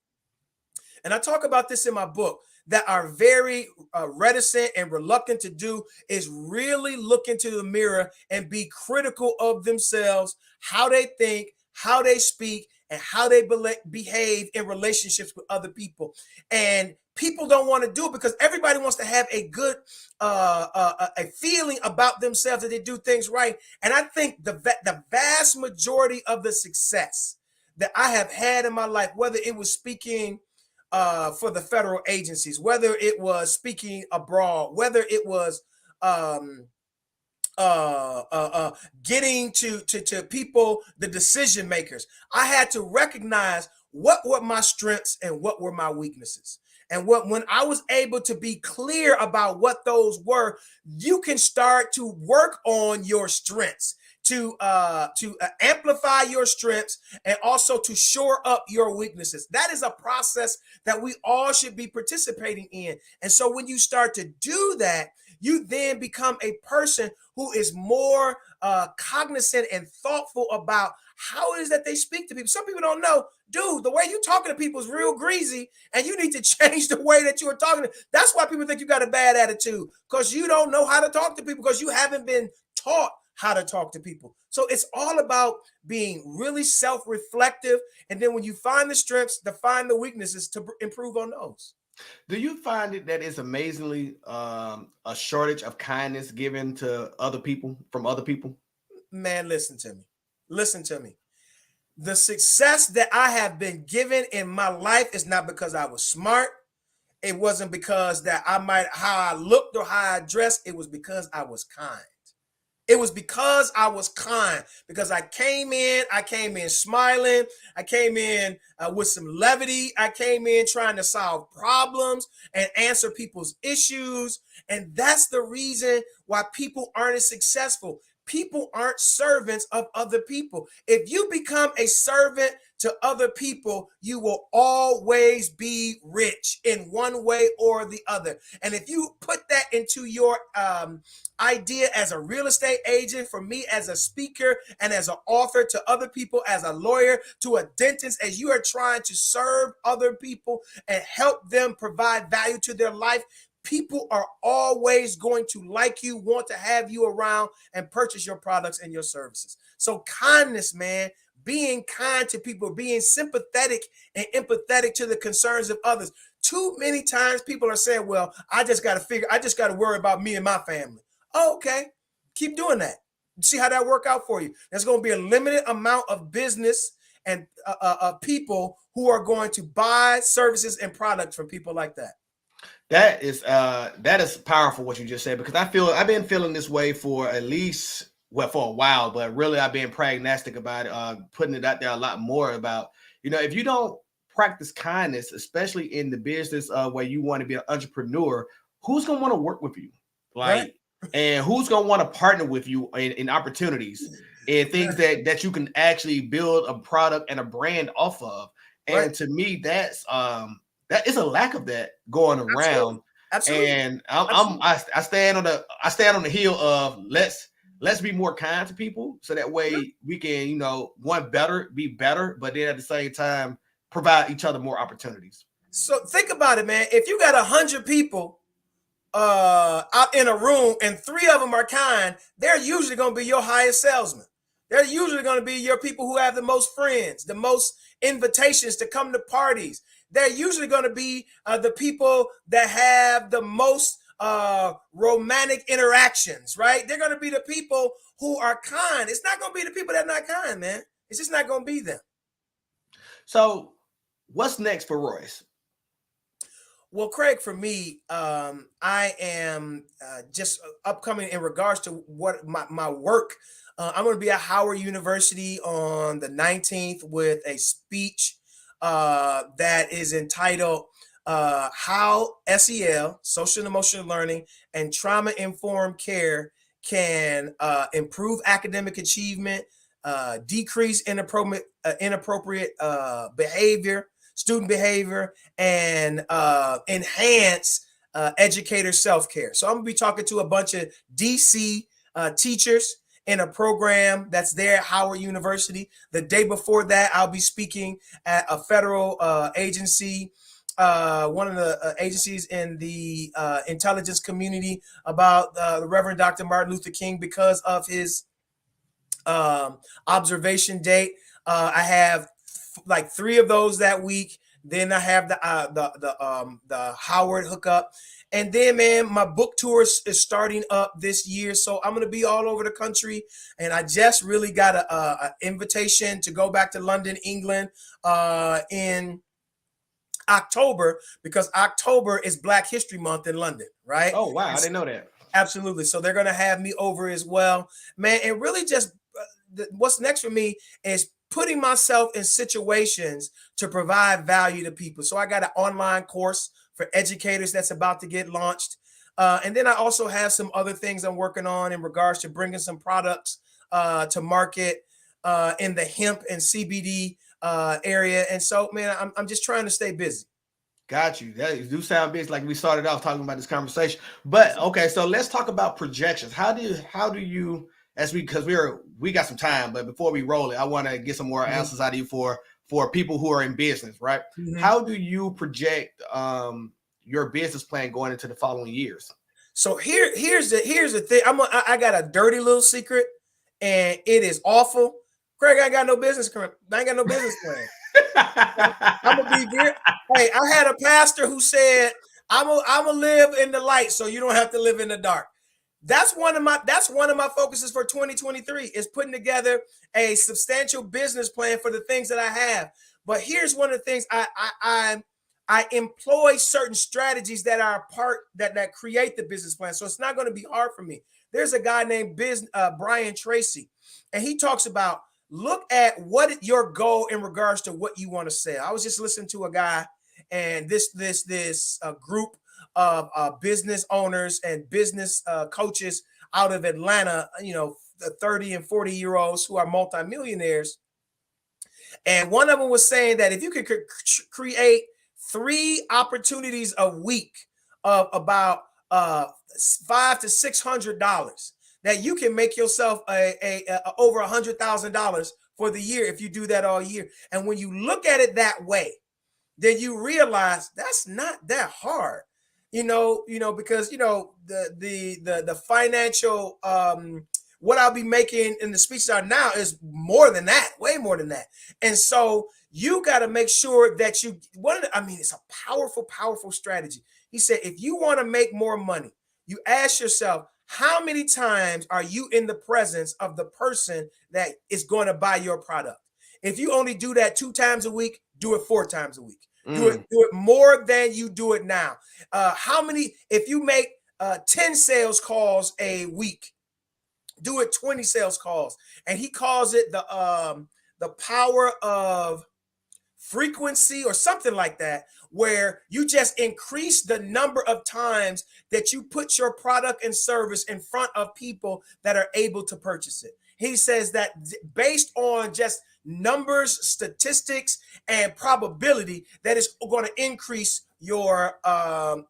and I talk about this in my book, that are very reticent and reluctant to do is really look into the mirror and be critical of themselves, how they think, how they speak, and how they behave in relationships with other people. And people don't want to do it because everybody wants to have a good a feeling about themselves that they do things right. And I think the vast majority of the success that I have had in my life, whether it was speaking for the federal agencies, whether it was speaking abroad, whether it was getting to people, the decision makers, I had to recognize what were my strengths and what were my weaknesses. And when I was able to be clear about what those were, you can start to work on your strengths. to amplify your strengths and also to shore up your weaknesses. That is a process that we all should be participating in. And so when you start to do that, you then become a person who is more cognizant and thoughtful about how it is that they speak to people. Some people don't know, dude, the way you talking to people is real greasy, and you need to change the way that you are talking. That's why people think you got a bad attitude, because you don't know how to talk to people, because you haven't been taught how to talk to people. So it's all about being really self-reflective, and then when you find the strengths, to find the weaknesses to improve on those. Do you find it that it's amazingly a shortage of kindness given to other people from other people? Man, listen to me. Listen to me. The success that I have been given in my life is not because I was smart. It wasn't because that how I looked or how I dressed. It was because I was kind. It was because I was kind, because I came in smiling. I came in with some levity. I came in trying to solve problems and answer people's issues. And that's the reason why people aren't as successful. People aren't servants of other people. If you become a servant to other people, you will always be rich in one way or the other. And if you put that into your idea as a real estate agent, for me as a speaker and as an author, to other people as a lawyer, to a dentist, as you are trying to serve other people and help them provide value to their life, people are always going to like you, want to have you around, and purchase your products and your services. So kindness, man, being kind to people, being sympathetic and empathetic to the concerns of others. Too many times people are saying, well, I just got to worry about me and my family. Oh, okay. Keep doing that. See how that work out for you. There's going to be a limited amount of business and people who are going to buy services and products from people like that. That is powerful what you just said, because I've been feeling this way for at least for a while, but really I've been pragmatic about it, putting it out there a lot more about, if you don't practice kindness, especially in the business where you want to be an entrepreneur, who's gonna want to work with you? Like, Right. and who's gonna want to partner with you in opportunities and things that you can actually build a product and a brand off of. And Right. to me, that is a lack of that going around. Absolutely. And Absolutely. I stand on the hill of let's be more kind to people, so that way we can, be better, but then at the same time provide each other more opportunities. So think about it, man. If you got 100 people out in a room and 3 of them are kind, they're usually going to be your highest salesman. They're usually going to be your people who have the most friends, the most invitations to come to parties. They're usually going to be the people that have the most romantic interactions, right? They're going to be the people who are kind. It's not going to be the people that are not kind, man. It's just not going to be them. So what's next for Royce? Well, Craig, for me, I am just upcoming in regards to what my work. I'm going to be at Howard University on the 19th with a speech that is entitled How SEL, Social and Emotional Learning, and Trauma Informed Care Can Improve Academic Achievement, decrease inappropriate behavior, student behavior, and enhance educator self-care. So I'm gonna be talking to a bunch of DC teachers in a program that's there at Howard University. The day before that, I'll be speaking at a federal agency, one of the agencies in the intelligence community, about the Reverend Dr. Martin Luther King, because of his observation date. I have like 3 of those that week. Then I have the Howard hookup, and then, man, my book tour is starting up this year, so I'm gonna be all over the country. And I just really got a invitation to go back to London, England, in October, because October is Black History Month in London, right? Oh wow, I didn't know that. Absolutely. So they're gonna have me over as well, man. And really, just what's next for me is putting myself in situations to provide value to people. So I got an online course for educators that's about to get launched. And then I also have some other things I'm working on in regards to bringing some products to market in the hemp and CBD area. And so, man, I'm just trying to stay busy. Got you. That do sound busy, like we started off talking about this conversation. But okay, so let's talk about projections. How do you as we got some time, but before we roll it, I want to get some more answers out of you for people who are in business, right? How do you project your business plan going into the following years? So here's the thing. I got a dirty little secret, and it is awful. Craig, I ain't got no business. I ain't got no business plan. I'm gonna be very. Hey, I had a pastor who said, I'm gonna live in the light, so you don't have to live in the dark. That's one of my focuses for 2023 is putting together a substantial business plan for the things that I have. But here's one of the things I employ certain strategies that are part that create the business plan. So it's not going to be hard for me. There's a guy named Brian Tracy, and he talks about look at what your goal in regards to what you want to sell. I was just listening to a guy, and this group of business owners and business coaches out of Atlanta, the 30 and 40-year-olds who are multimillionaires. And one of them was saying that if you could create 3 opportunities a week of about $500 to $600, that you can make yourself a over $100,000 for the year if you do that all year. And when you look at it that way, then you realize that's not that hard, because the financial what I'll be making in the speeches are now is more than that, way more than that. And so you got to make sure that it's a powerful strategy. He said, if you want to make more money, you ask yourself, how many times are you in the presence of the person that is going to buy your product? If you only do that 2 times a week, do it 4 times a week. Do it more than you do it now. If you make 10 sales calls a week, do it 20 sales calls. And he calls it the power of frequency or something like that, where you just increase the number of times that you put your product and service in front of people that are able to purchase it. He says that based on just numbers, statistics, and probability, that is going to increase your bottom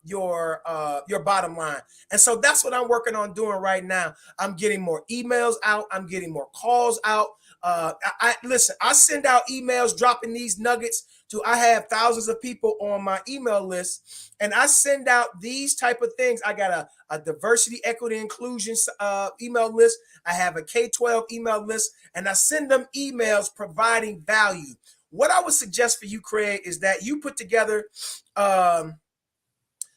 line. And so that's what I'm working on doing right now. I'm getting more emails out. I'm getting more calls out. I send out emails dropping these nuggets I have thousands of people on my email list, and I send out these type of things. I got a diversity, equity, inclusion email list. I have a K-12 email list, and I send them emails providing value. What I would suggest for you, Craig, is that you put together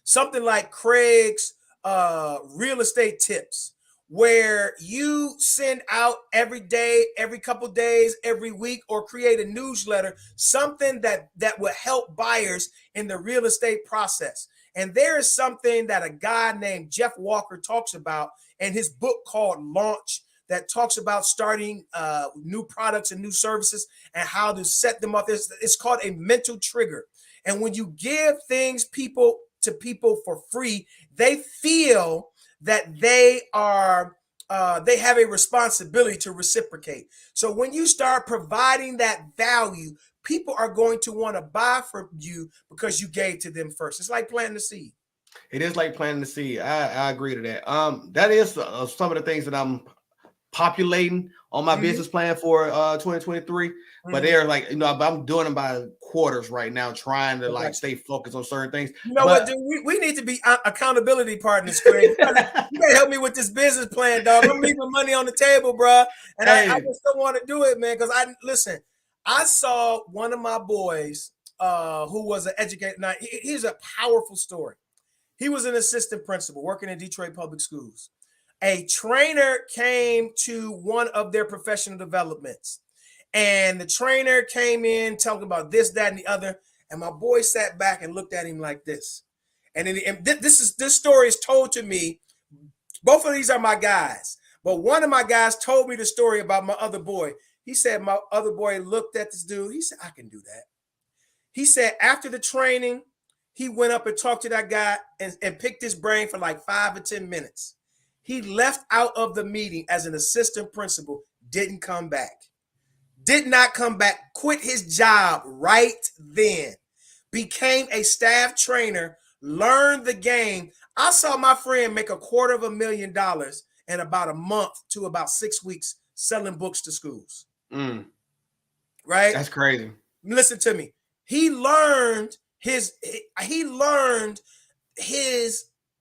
something like Craig's real estate tips, where you send out every day, every couple days, every week, or create a newsletter, something that will help buyers in the real estate process. And there is something that a guy named Jeff Walker talks about in his book called Launch, that talks about starting new products and new services and how to set them up. It's called a mental trigger. And when you give things to people for free, they feel that they have a responsibility to reciprocate. So when you start providing that value, people are going to want to buy from you because you gave to them first. It's like planting the seed. It is like planting the seed. I agree to that. That is some of the things that I'm populating on my business plan for 2023. But they're like, I'm doing them by quarters right now, trying to stay focused on certain things. What, dude? We need to be accountability partners, Craig. You gotta help me with this business plan, dog. I'm leaving money on the table, bro. And I just don't want to do it, man. Because I saw one of my boys who was an educator. Now, here's a powerful story. He was an assistant principal working in Detroit public schools. A trainer came to one of their professional developments, and the trainer came in talking about this, that, and the other. And my boy sat back and looked at him like this. And this story is told to me. Both of these are my guys, but one of my guys told me the story about my other boy. He said my other boy looked at this dude. He said, I can do that. He said after the training, he went up and talked to that guy and picked his brain for like 5 or 10 minutes. He left out of the meeting as an assistant principal didn't come back. Did not come back. Quit his job right then. Became a staff trainer. Learned the game. I saw my friend make $250,000 in about a month to about 6 weeks selling books to schools. Right? That's crazy. Listen to me. He learned his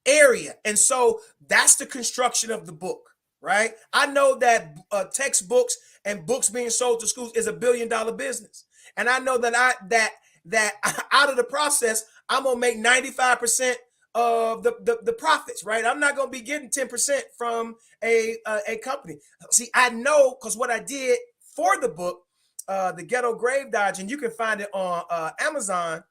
area. And so that's the construction of the book, right? I know that textbooks and books being sold to schools is $1 billion business. And I know that that out of the process, I'm gonna make 95% of the profits, right? I'm not gonna be getting 10% from a company. See, I know because what I did for the book, The Ghetto Grave Dodge, and you can find it on Amazon,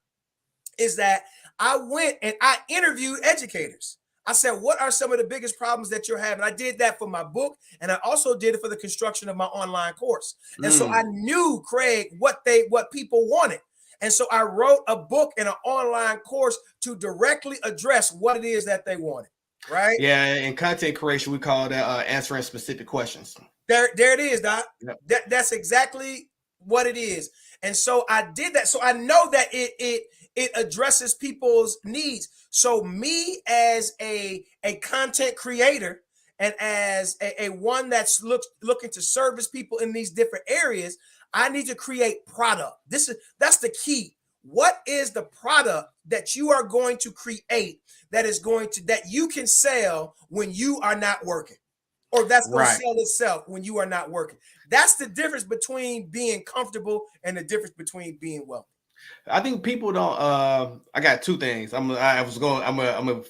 is that I went and I interviewed educators. I said, what are some of the biggest problems that you're having? I did that for my book, and I also did it for the construction of my online course. And so I knew, Craig, what people wanted. And so I wrote a book and an online course to directly address what it is that they wanted, right? Yeah, in content creation, we call that answering specific questions. There it is, Doc. Yep. That's exactly what it is. And so I did that. So I know that it addresses people's needs. So me as a content creator and as a one that's looking to service people in these different areas, I need to create product. That's the key. What is the product that you are going to create that you can sell when you are not working? Or that's going to sell itself when you are not working. That's the difference between being comfortable and the difference between being wealthy. I think people don't. I got two things. I'm gonna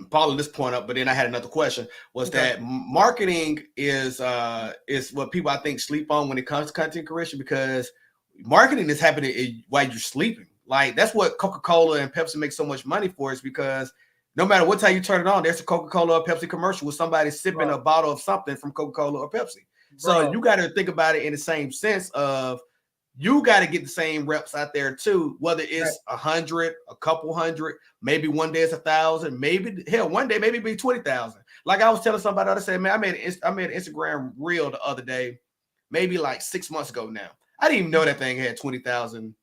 follow this point up, but then I had another question. Was that marketing is what people I think sleep on when it comes to content creation, because marketing is happening while you're sleeping. Like that's what Coca-Cola and Pepsi make so much money for, is because no matter what time you turn it on, there's a Coca-Cola or Pepsi commercial with somebody sipping a bottle of something from Coca-Cola or Pepsi. So you got to think about it in the same sense of you got to get the same reps out there too, whether it's 100, a couple hundred, maybe one day it's 1,000, maybe hell one day maybe be 20,000. Like I was telling somebody, I said, man, I made an Instagram reel the other day, maybe like 6 months ago now. I didn't even know that thing had 20,000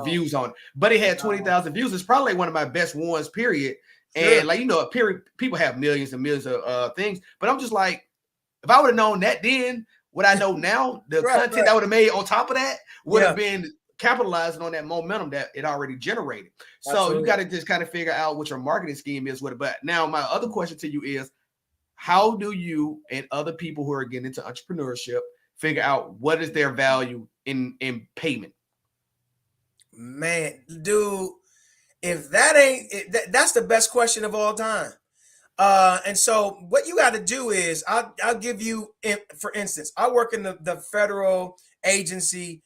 views on it, but it had 20,000 views. It's probably one of my best ones, period. And like, you know, period, people have millions and millions of things, but I'm just like, if I would have known that then, what I know now, the content I would have made on top of that would have been capitalizing on that momentum that it already generated. So you got to just kind of figure out what your marketing scheme is with it. But now my other question to you is, how do you and other people who are getting into entrepreneurship figure out what is their value in payment? Man, dude, if that ain't that's the best question of all time. And so what you got to do is I'll give you, for instance, I work in the federal agency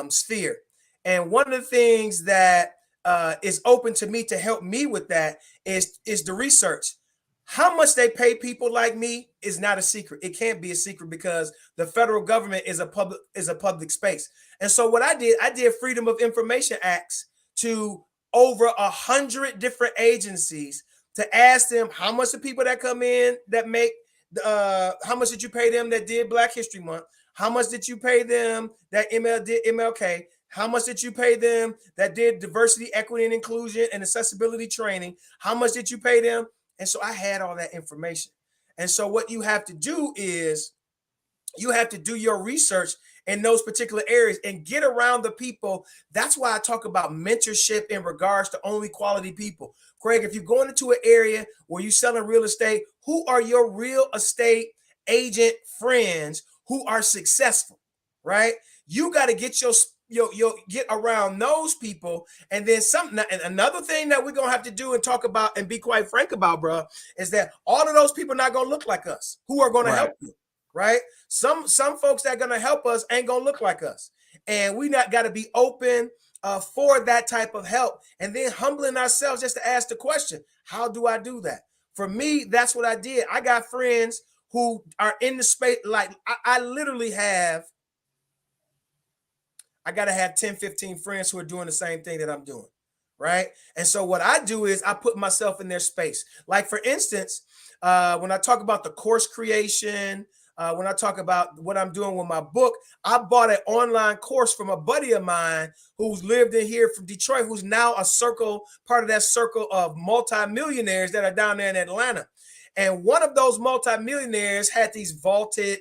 sphere. And one of the things that is open to me to help me with that is the research. How much they pay people like me is not a secret. It can't be a secret because the federal government is a public space. And so what I did Freedom of Information Acts to over 100 different agencies to ask them how much the people that come in that make, how much did you pay them that did Black History Month? How much did you pay them that did MLK? How much did you pay them that did diversity, equity, and inclusion and accessibility training? How much did you pay them? And so I had all that information. And so what you have to do is you have to do your research in those particular areas and get around the people. That's why I talk about mentorship in regards to only quality people. Craig, if you're going into an area where you're selling real estate, who are your real estate agent friends who are successful, right? You got to get get around those people. And then another thing that we're going to have to do and talk about and be quite frank about, bro, is that all of those people not going to look like us who are going to help you. Right? Some folks that are going to help us ain't going to look like us. And we not got to be open for that type of help. And then humbling ourselves just to ask the question, how do I do that? For me, that's what I did. I got friends who are in the space. Like I literally have, I got to have 10, 15 friends who are doing the same thing that I'm doing. Right? And so what I do is I put myself in their space. Like for instance, when I talk about the course creation, when I talk about what I'm doing with my book, I bought an online course from a buddy of mine who's lived in here from Detroit, who's now part of that circle of multimillionaires that are down there in Atlanta. And one of those multimillionaires had these vaulted,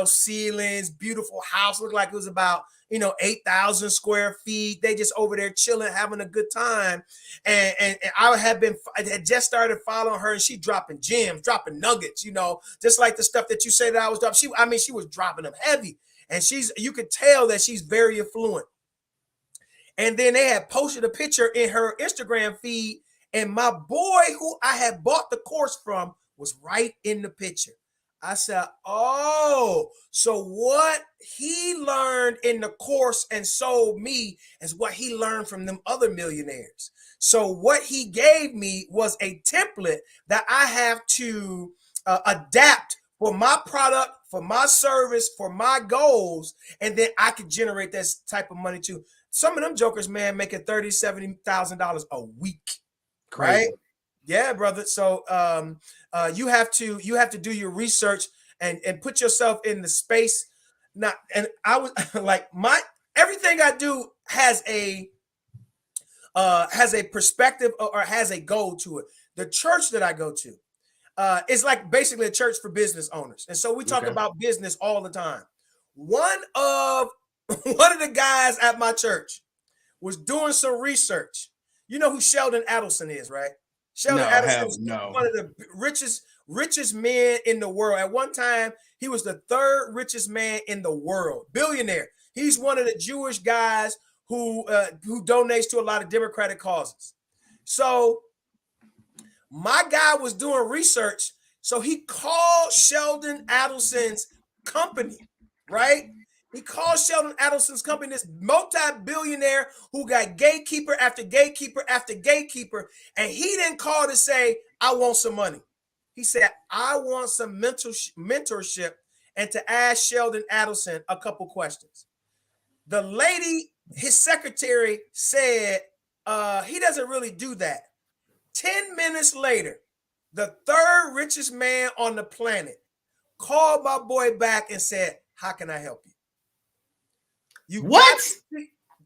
ceilings, beautiful house, looked like it was about 8,000 square feet. They just over there chilling, having a good time. And I had just started following her, and she dropping gems, dropping nuggets, just like the stuff that you say that I was dropping. She was dropping them heavy. And you could tell that she's very affluent. And then they had posted a picture in her Instagram feed, and my boy who I had bought the course from was right in the picture. I said, oh, so what he learned in the course and sold me is what he learned from them other millionaires. So what he gave me was a template that I have to adapt for my product, for my service, for my goals, and then I could generate this type of money too. Some of them jokers, man, making $30,000, $70,000 a week. Crazy. Right? Yeah, brother. So you have to do your research and put yourself in the space. And I was like, everything I do has a perspective or has a goal to it. The church that I go to is like basically a church for business owners, and so we talk about business all the time. One of the guys at my church was doing some research. You know who Sheldon Adelson is, right? Sheldon Adelson is one of the richest men in the world. At one time, he was the third richest man in the world, billionaire. He's one of the Jewish guys who donates to a lot of democratic causes. So my guy was doing research, so he called Sheldon Adelson's company, right? He called Sheldon Adelson's company, this multi-billionaire who got gatekeeper after gatekeeper after gatekeeper, and he didn't call to say, I want some money. He said, I want some mentorship, and to ask Sheldon Adelson a couple questions. The lady, his secretary, said, he doesn't really do that. 10 minutes later, the third richest man on the planet called my boy back and said, how can I help you? What?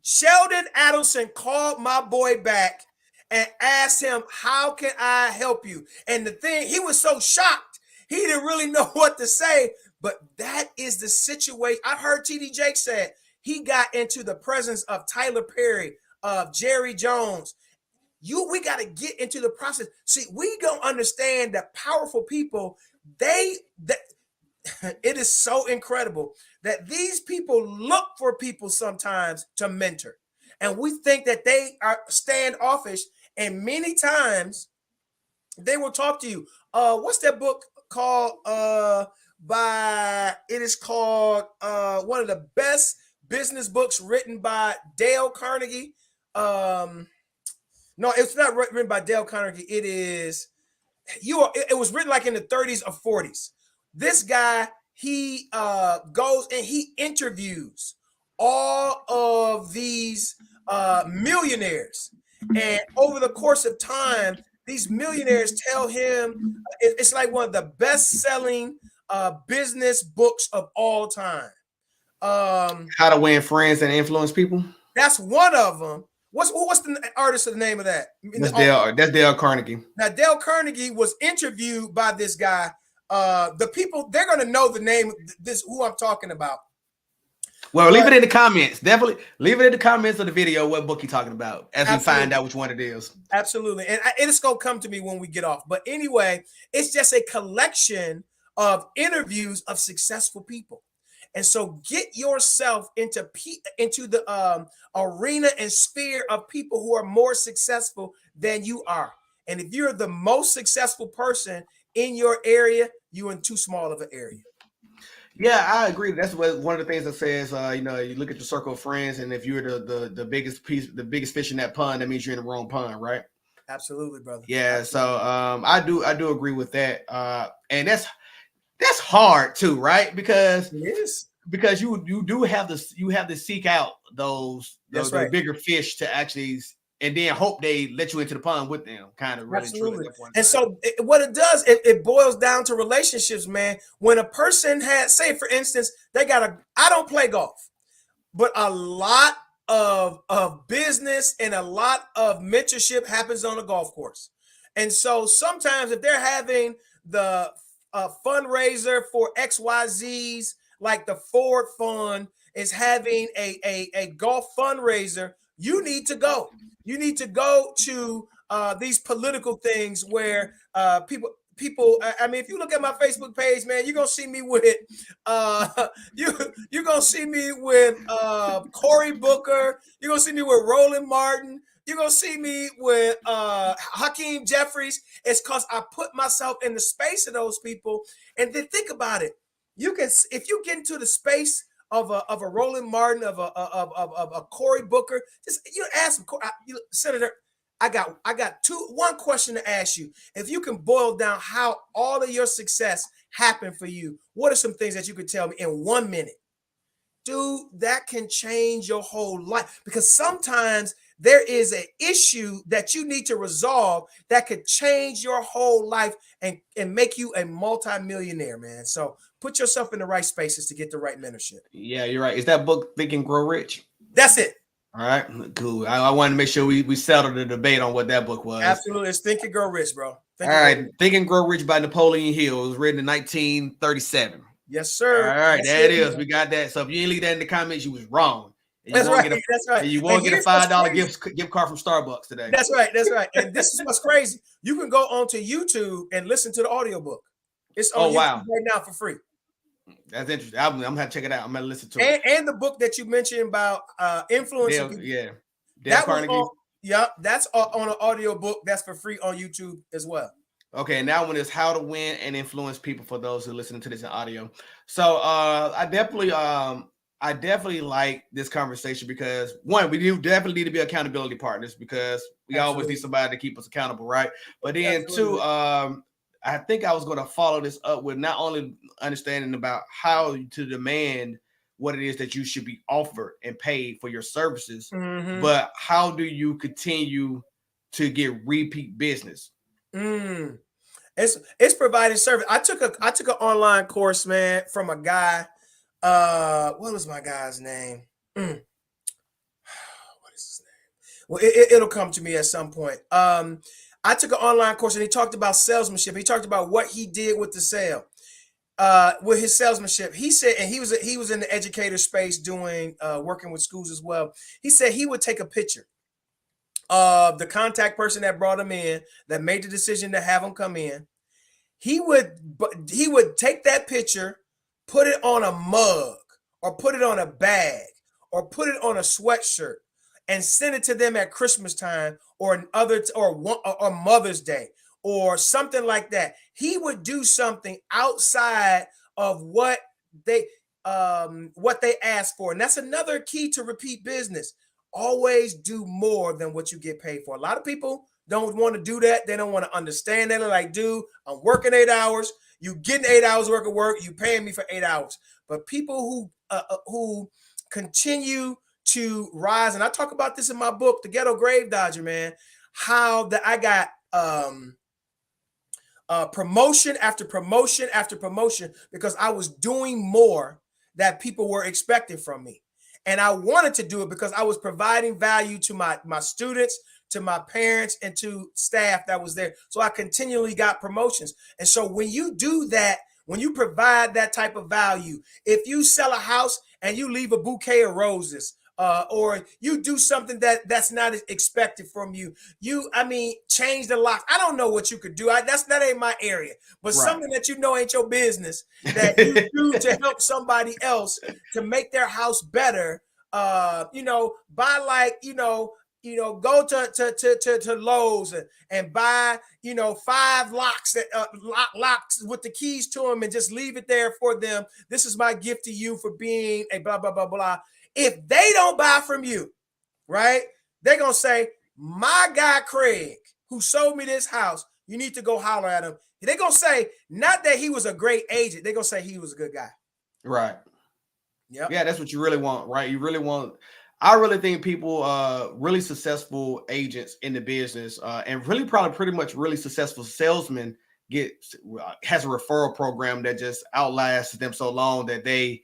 Sheldon Adelson called my boy back and asked him, how can I help you? And the thing, he was so shocked. He didn't really know what to say, but that is the situation. I heard TD Jakes said he got into the presence of Tyler Perry, of Jerry Jones. We got to get into the process. See, we don't understand that powerful people, it is so incredible that these people look for people sometimes to mentor. And we think that they are standoffish, and many times they will talk to you. What's that book called? It is called one of the best business books written by Dale Carnegie. No, it's not written by Dale Carnegie. It was written like in the 30s or 40s. This guy, he goes and he interviews all of these millionaires. And over the course of time, these millionaires tell him it's like one of the best-selling business books of all time. How to Win Friends and Influence People. That's one of them. What's the artist of the name of that? That's Dale Carnegie. Now, Dale Carnegie was interviewed by this guy. The people, they're going to know the name, who I'm talking about. Well, leave it in the comments. Definitely leave it in the comments of the video what book you're talking about as we find out which one it is. Absolutely. And it's going to come to me when we get off. But anyway, it's just a collection of interviews of successful people. And so get yourself into the arena and sphere of people who are more successful than you are. And if you're the most successful person in your area, you're in too small of an area. Yeah, I agree. That's one of the things that says, you look at your circle of friends, and if you're the biggest fish in that pond, that means you're in the wrong pond, right? Absolutely, brother. Yeah. Absolutely. So I do agree with that. And that's hard too, right? Because you do have to seek out those bigger fish to actually and then hope they let you into the pond with them, kind of really true at Absolutely. that point in And time. so what it does, it boils down to relationships, man. When a person has, say for instance, I don't play golf, but a lot of business and a lot of mentorship happens on a golf course. And so sometimes if they're having the fundraiser for XYZs, like the Ford Fund is having a golf fundraiser, you need to go. You need to go to these political things where people. I mean, if you look at my Facebook page, man, you're gonna see me with you're gonna see me with Cory Booker. You're gonna see me with Roland Martin. You're gonna see me with Hakeem Jeffries. It's because I put myself in the space of those people. And then think about it. You can, if you get into the space of a Roland Martin, of a Cory Booker, just ask him, Senator. I got one question to ask you. If you can boil down how all of your success happened for you, what are some things that you could tell me in 1 minute? Dude, that can change your whole life, because sometimes there is an issue that you need to resolve that could change your whole life and make you a multi-millionaire, man. So put yourself in the right spaces to get the right mentorship. Yeah, you're right. Is that book Think and Grow Rich? That's it. All right, cool. I wanted to make sure we settled the debate on what that book was. Absolutely. It's Think and Grow Rich, bro. All right, Think and Grow Rich by Napoleon Hill. It was written in 1937. Yes, sir. All right, that is. We got that. So if you ain't leave that in the comments, you was wrong. That's right. That's right. And you won't get a $5 gift card from Starbucks today. That's right. That's right. And this is what's crazy. You can go onto YouTube and listen to the audiobook. It's on YouTube right now for free. That's interesting. I'm gonna have to check it out. I'm gonna listen to it. And the book that you mentioned about influencing people. Yeah. That Carnegie. That's on an audio book. That's for free on YouTube as well. Okay, now one is How to Win and Influence People for those who are listening to this in audio. So I definitely like this conversation because one, we do definitely need to be accountability partners because we always need somebody to keep us accountable, right? But then two, I think I was going to follow this up with not only understanding about how to demand what it is that you should be offered and paid for your services, but how do you continue to get repeat business? It's providing service. I took an online course, man, from a guy. What was my guy's name? What is his name? Well, it'll come to me at some point. I took an online course and he talked about salesmanship. He talked about what he did with the sale, with his salesmanship. He said, and he was in the educator space doing working with schools as well. He said he would take a picture of the contact person that brought him in, that made the decision to have him come in. He would take that picture, put it on a mug or put it on a bag or put it on a sweatshirt and send it to them at Christmas time or Mother's Day or something like that. He would do something outside of what they asked for. And that's another key to repeat business. Always do more than what you get paid for. A lot of people don't want to do that. They don't want to understand that. They're like, dude, I'm working 8 hours. You getting 8 hours worth of work. You paying me for 8 hours. But people who continue to rise, and I talk about this in my book, The Ghetto Grave Dodger, man, how that I got promotion after promotion after promotion because I was doing more that people were expecting from me. And I wanted to do it because I was providing value to my students, to my parents, and to staff that was there. So I continually got promotions. And so when you do that, when you provide that type of value, if you sell a house and you leave a bouquet of roses, or you do something that's not expected from you, change the locks. I don't know what you could do. That ain't my area. But something that you know ain't your business that you do to help somebody else to make their house better. Buy go to Lowe's and buy 5 locks locks with the keys to them and just leave it there for them. This is my gift to you for being a blah blah blah blah. If they don't buy from you, right, they're going to say, my guy Craig, who sold me this house, you need to go holler at him. They're going to say, not that he was a great agent. They're going to say he was a good guy. Right. Yep. Yeah, that's what you really want, right? You really want, I really think people, really successful agents in the business, and really probably pretty much really successful salesmen get has a referral program that just outlasts them so long that they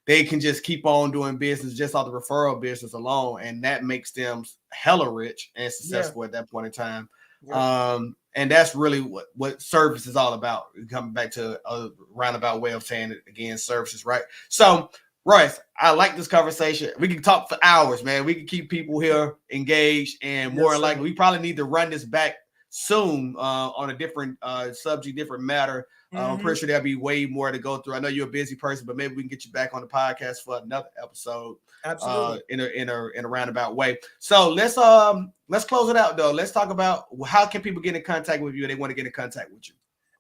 can just keep on doing business just off the referral business alone, and that makes them hella rich and Yeah. successful at that point in time. Yep. And that's really what service is all about. Coming back to a roundabout way of saying it again, services, right? So, Royce, I like this conversation. We can talk for hours, man. We can keep people here engaged, and more Yes, than sir. likely, we probably need to run this back soon on a different subject, different matter. I'm Mm-hmm. pretty sure there'll be way more to go through. I know you're a busy person, but maybe we can get you back on the podcast for another episode Absolutely. in a roundabout way. So let's close it out though. Let's talk about how can people get in contact with you if they want to get in contact with you.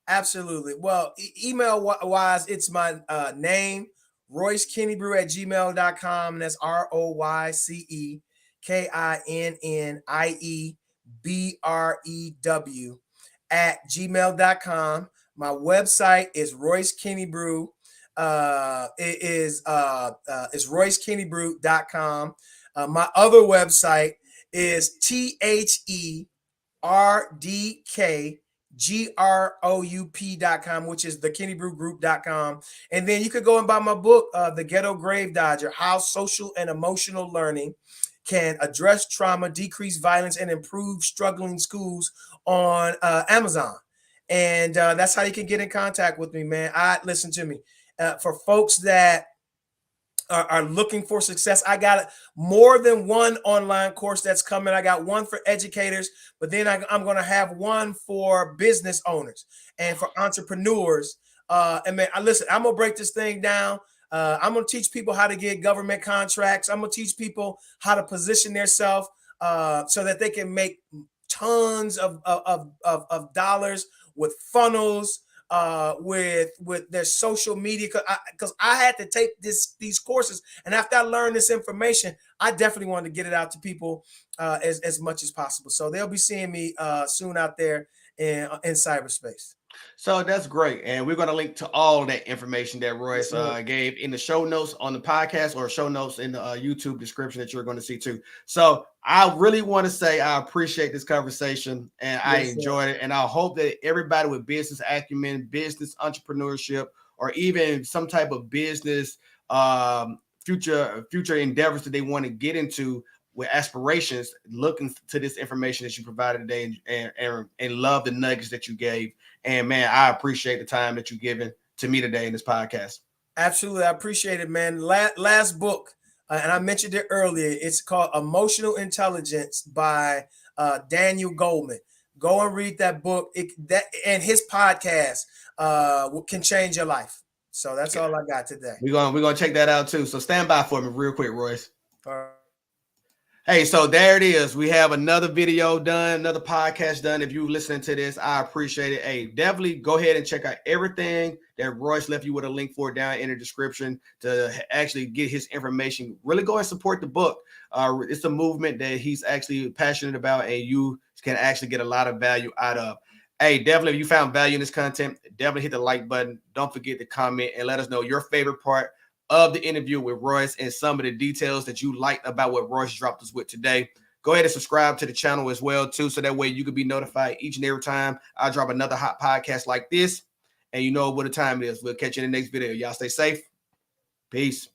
Absolutely. Well, email wise, it's my name, roycekinnebrew@gmail.com. And that's RoyceKinnebrew @gmail.com. My website is Royce Kinnebrew. It's roycekinnebrew.com. My other website is THERDKGROUP.com, which is the KinneybrewGroup.com. And then you could go and buy my book, The Ghetto Grave Dodger: How Social and Emotional Learning Can Address Trauma, Decrease Violence, and Improve Struggling Schools, on Amazon. And that's how you can get in contact with me, man. Listen to me. For folks that are looking for success, I got more than one online course that's coming. I got one for educators, but then I'm going to have one for business owners and for entrepreneurs. And man, listen, I'm going to break this thing down. I'm going to teach people how to get government contracts. I'm going to teach people how to position themselves so that they can make tons of dollars with funnels, with their social media, because I had to take these courses, and after I learned this information, I definitely wanted to get it out to people as much as possible. So they'll be seeing me soon out there in cyberspace. So that's great. And we're going to link to all that information that Royce Yes, sir. gave in the show notes on the podcast, or show notes in the YouTube description that you're going to see too. So I really want to say I appreciate this conversation and I Yes, sir. enjoyed it. And I hope that everybody with business acumen, business entrepreneurship, or even some type of business future endeavors that they want to get into with aspirations, looking to this information that you provided today, and love the nuggets that you gave. And man, I appreciate the time that you've given to me today in this podcast. Absolutely. I appreciate it, man. Last book, and I mentioned it earlier, it's called Emotional Intelligence by Daniel Goleman. Go and read that book. And his podcast can change your life. So that's all I got today. We're gonna check that out too. So stand by for me real quick, Royce. All right. Hey, so there it is. We have another video done, another podcast done. If you're listening to this, I appreciate it. Hey, definitely go ahead and check out everything that Royce left you with a link for down in the description to actually get his information. Really go and support the book. It's a movement that he's actually passionate about, and you can actually get a lot of value out of. Hey, definitely, if you found value in this content, definitely hit the like button. Don't forget to comment and let us know your favorite part of the interview with Royce and some of the details that you liked about what Royce dropped us with today. Go ahead and subscribe to the channel as well too, so that way you can be notified each and every time I drop another hot podcast like this. And you know what the time it is. We'll catch you in the next video. Y'all stay safe. Peace.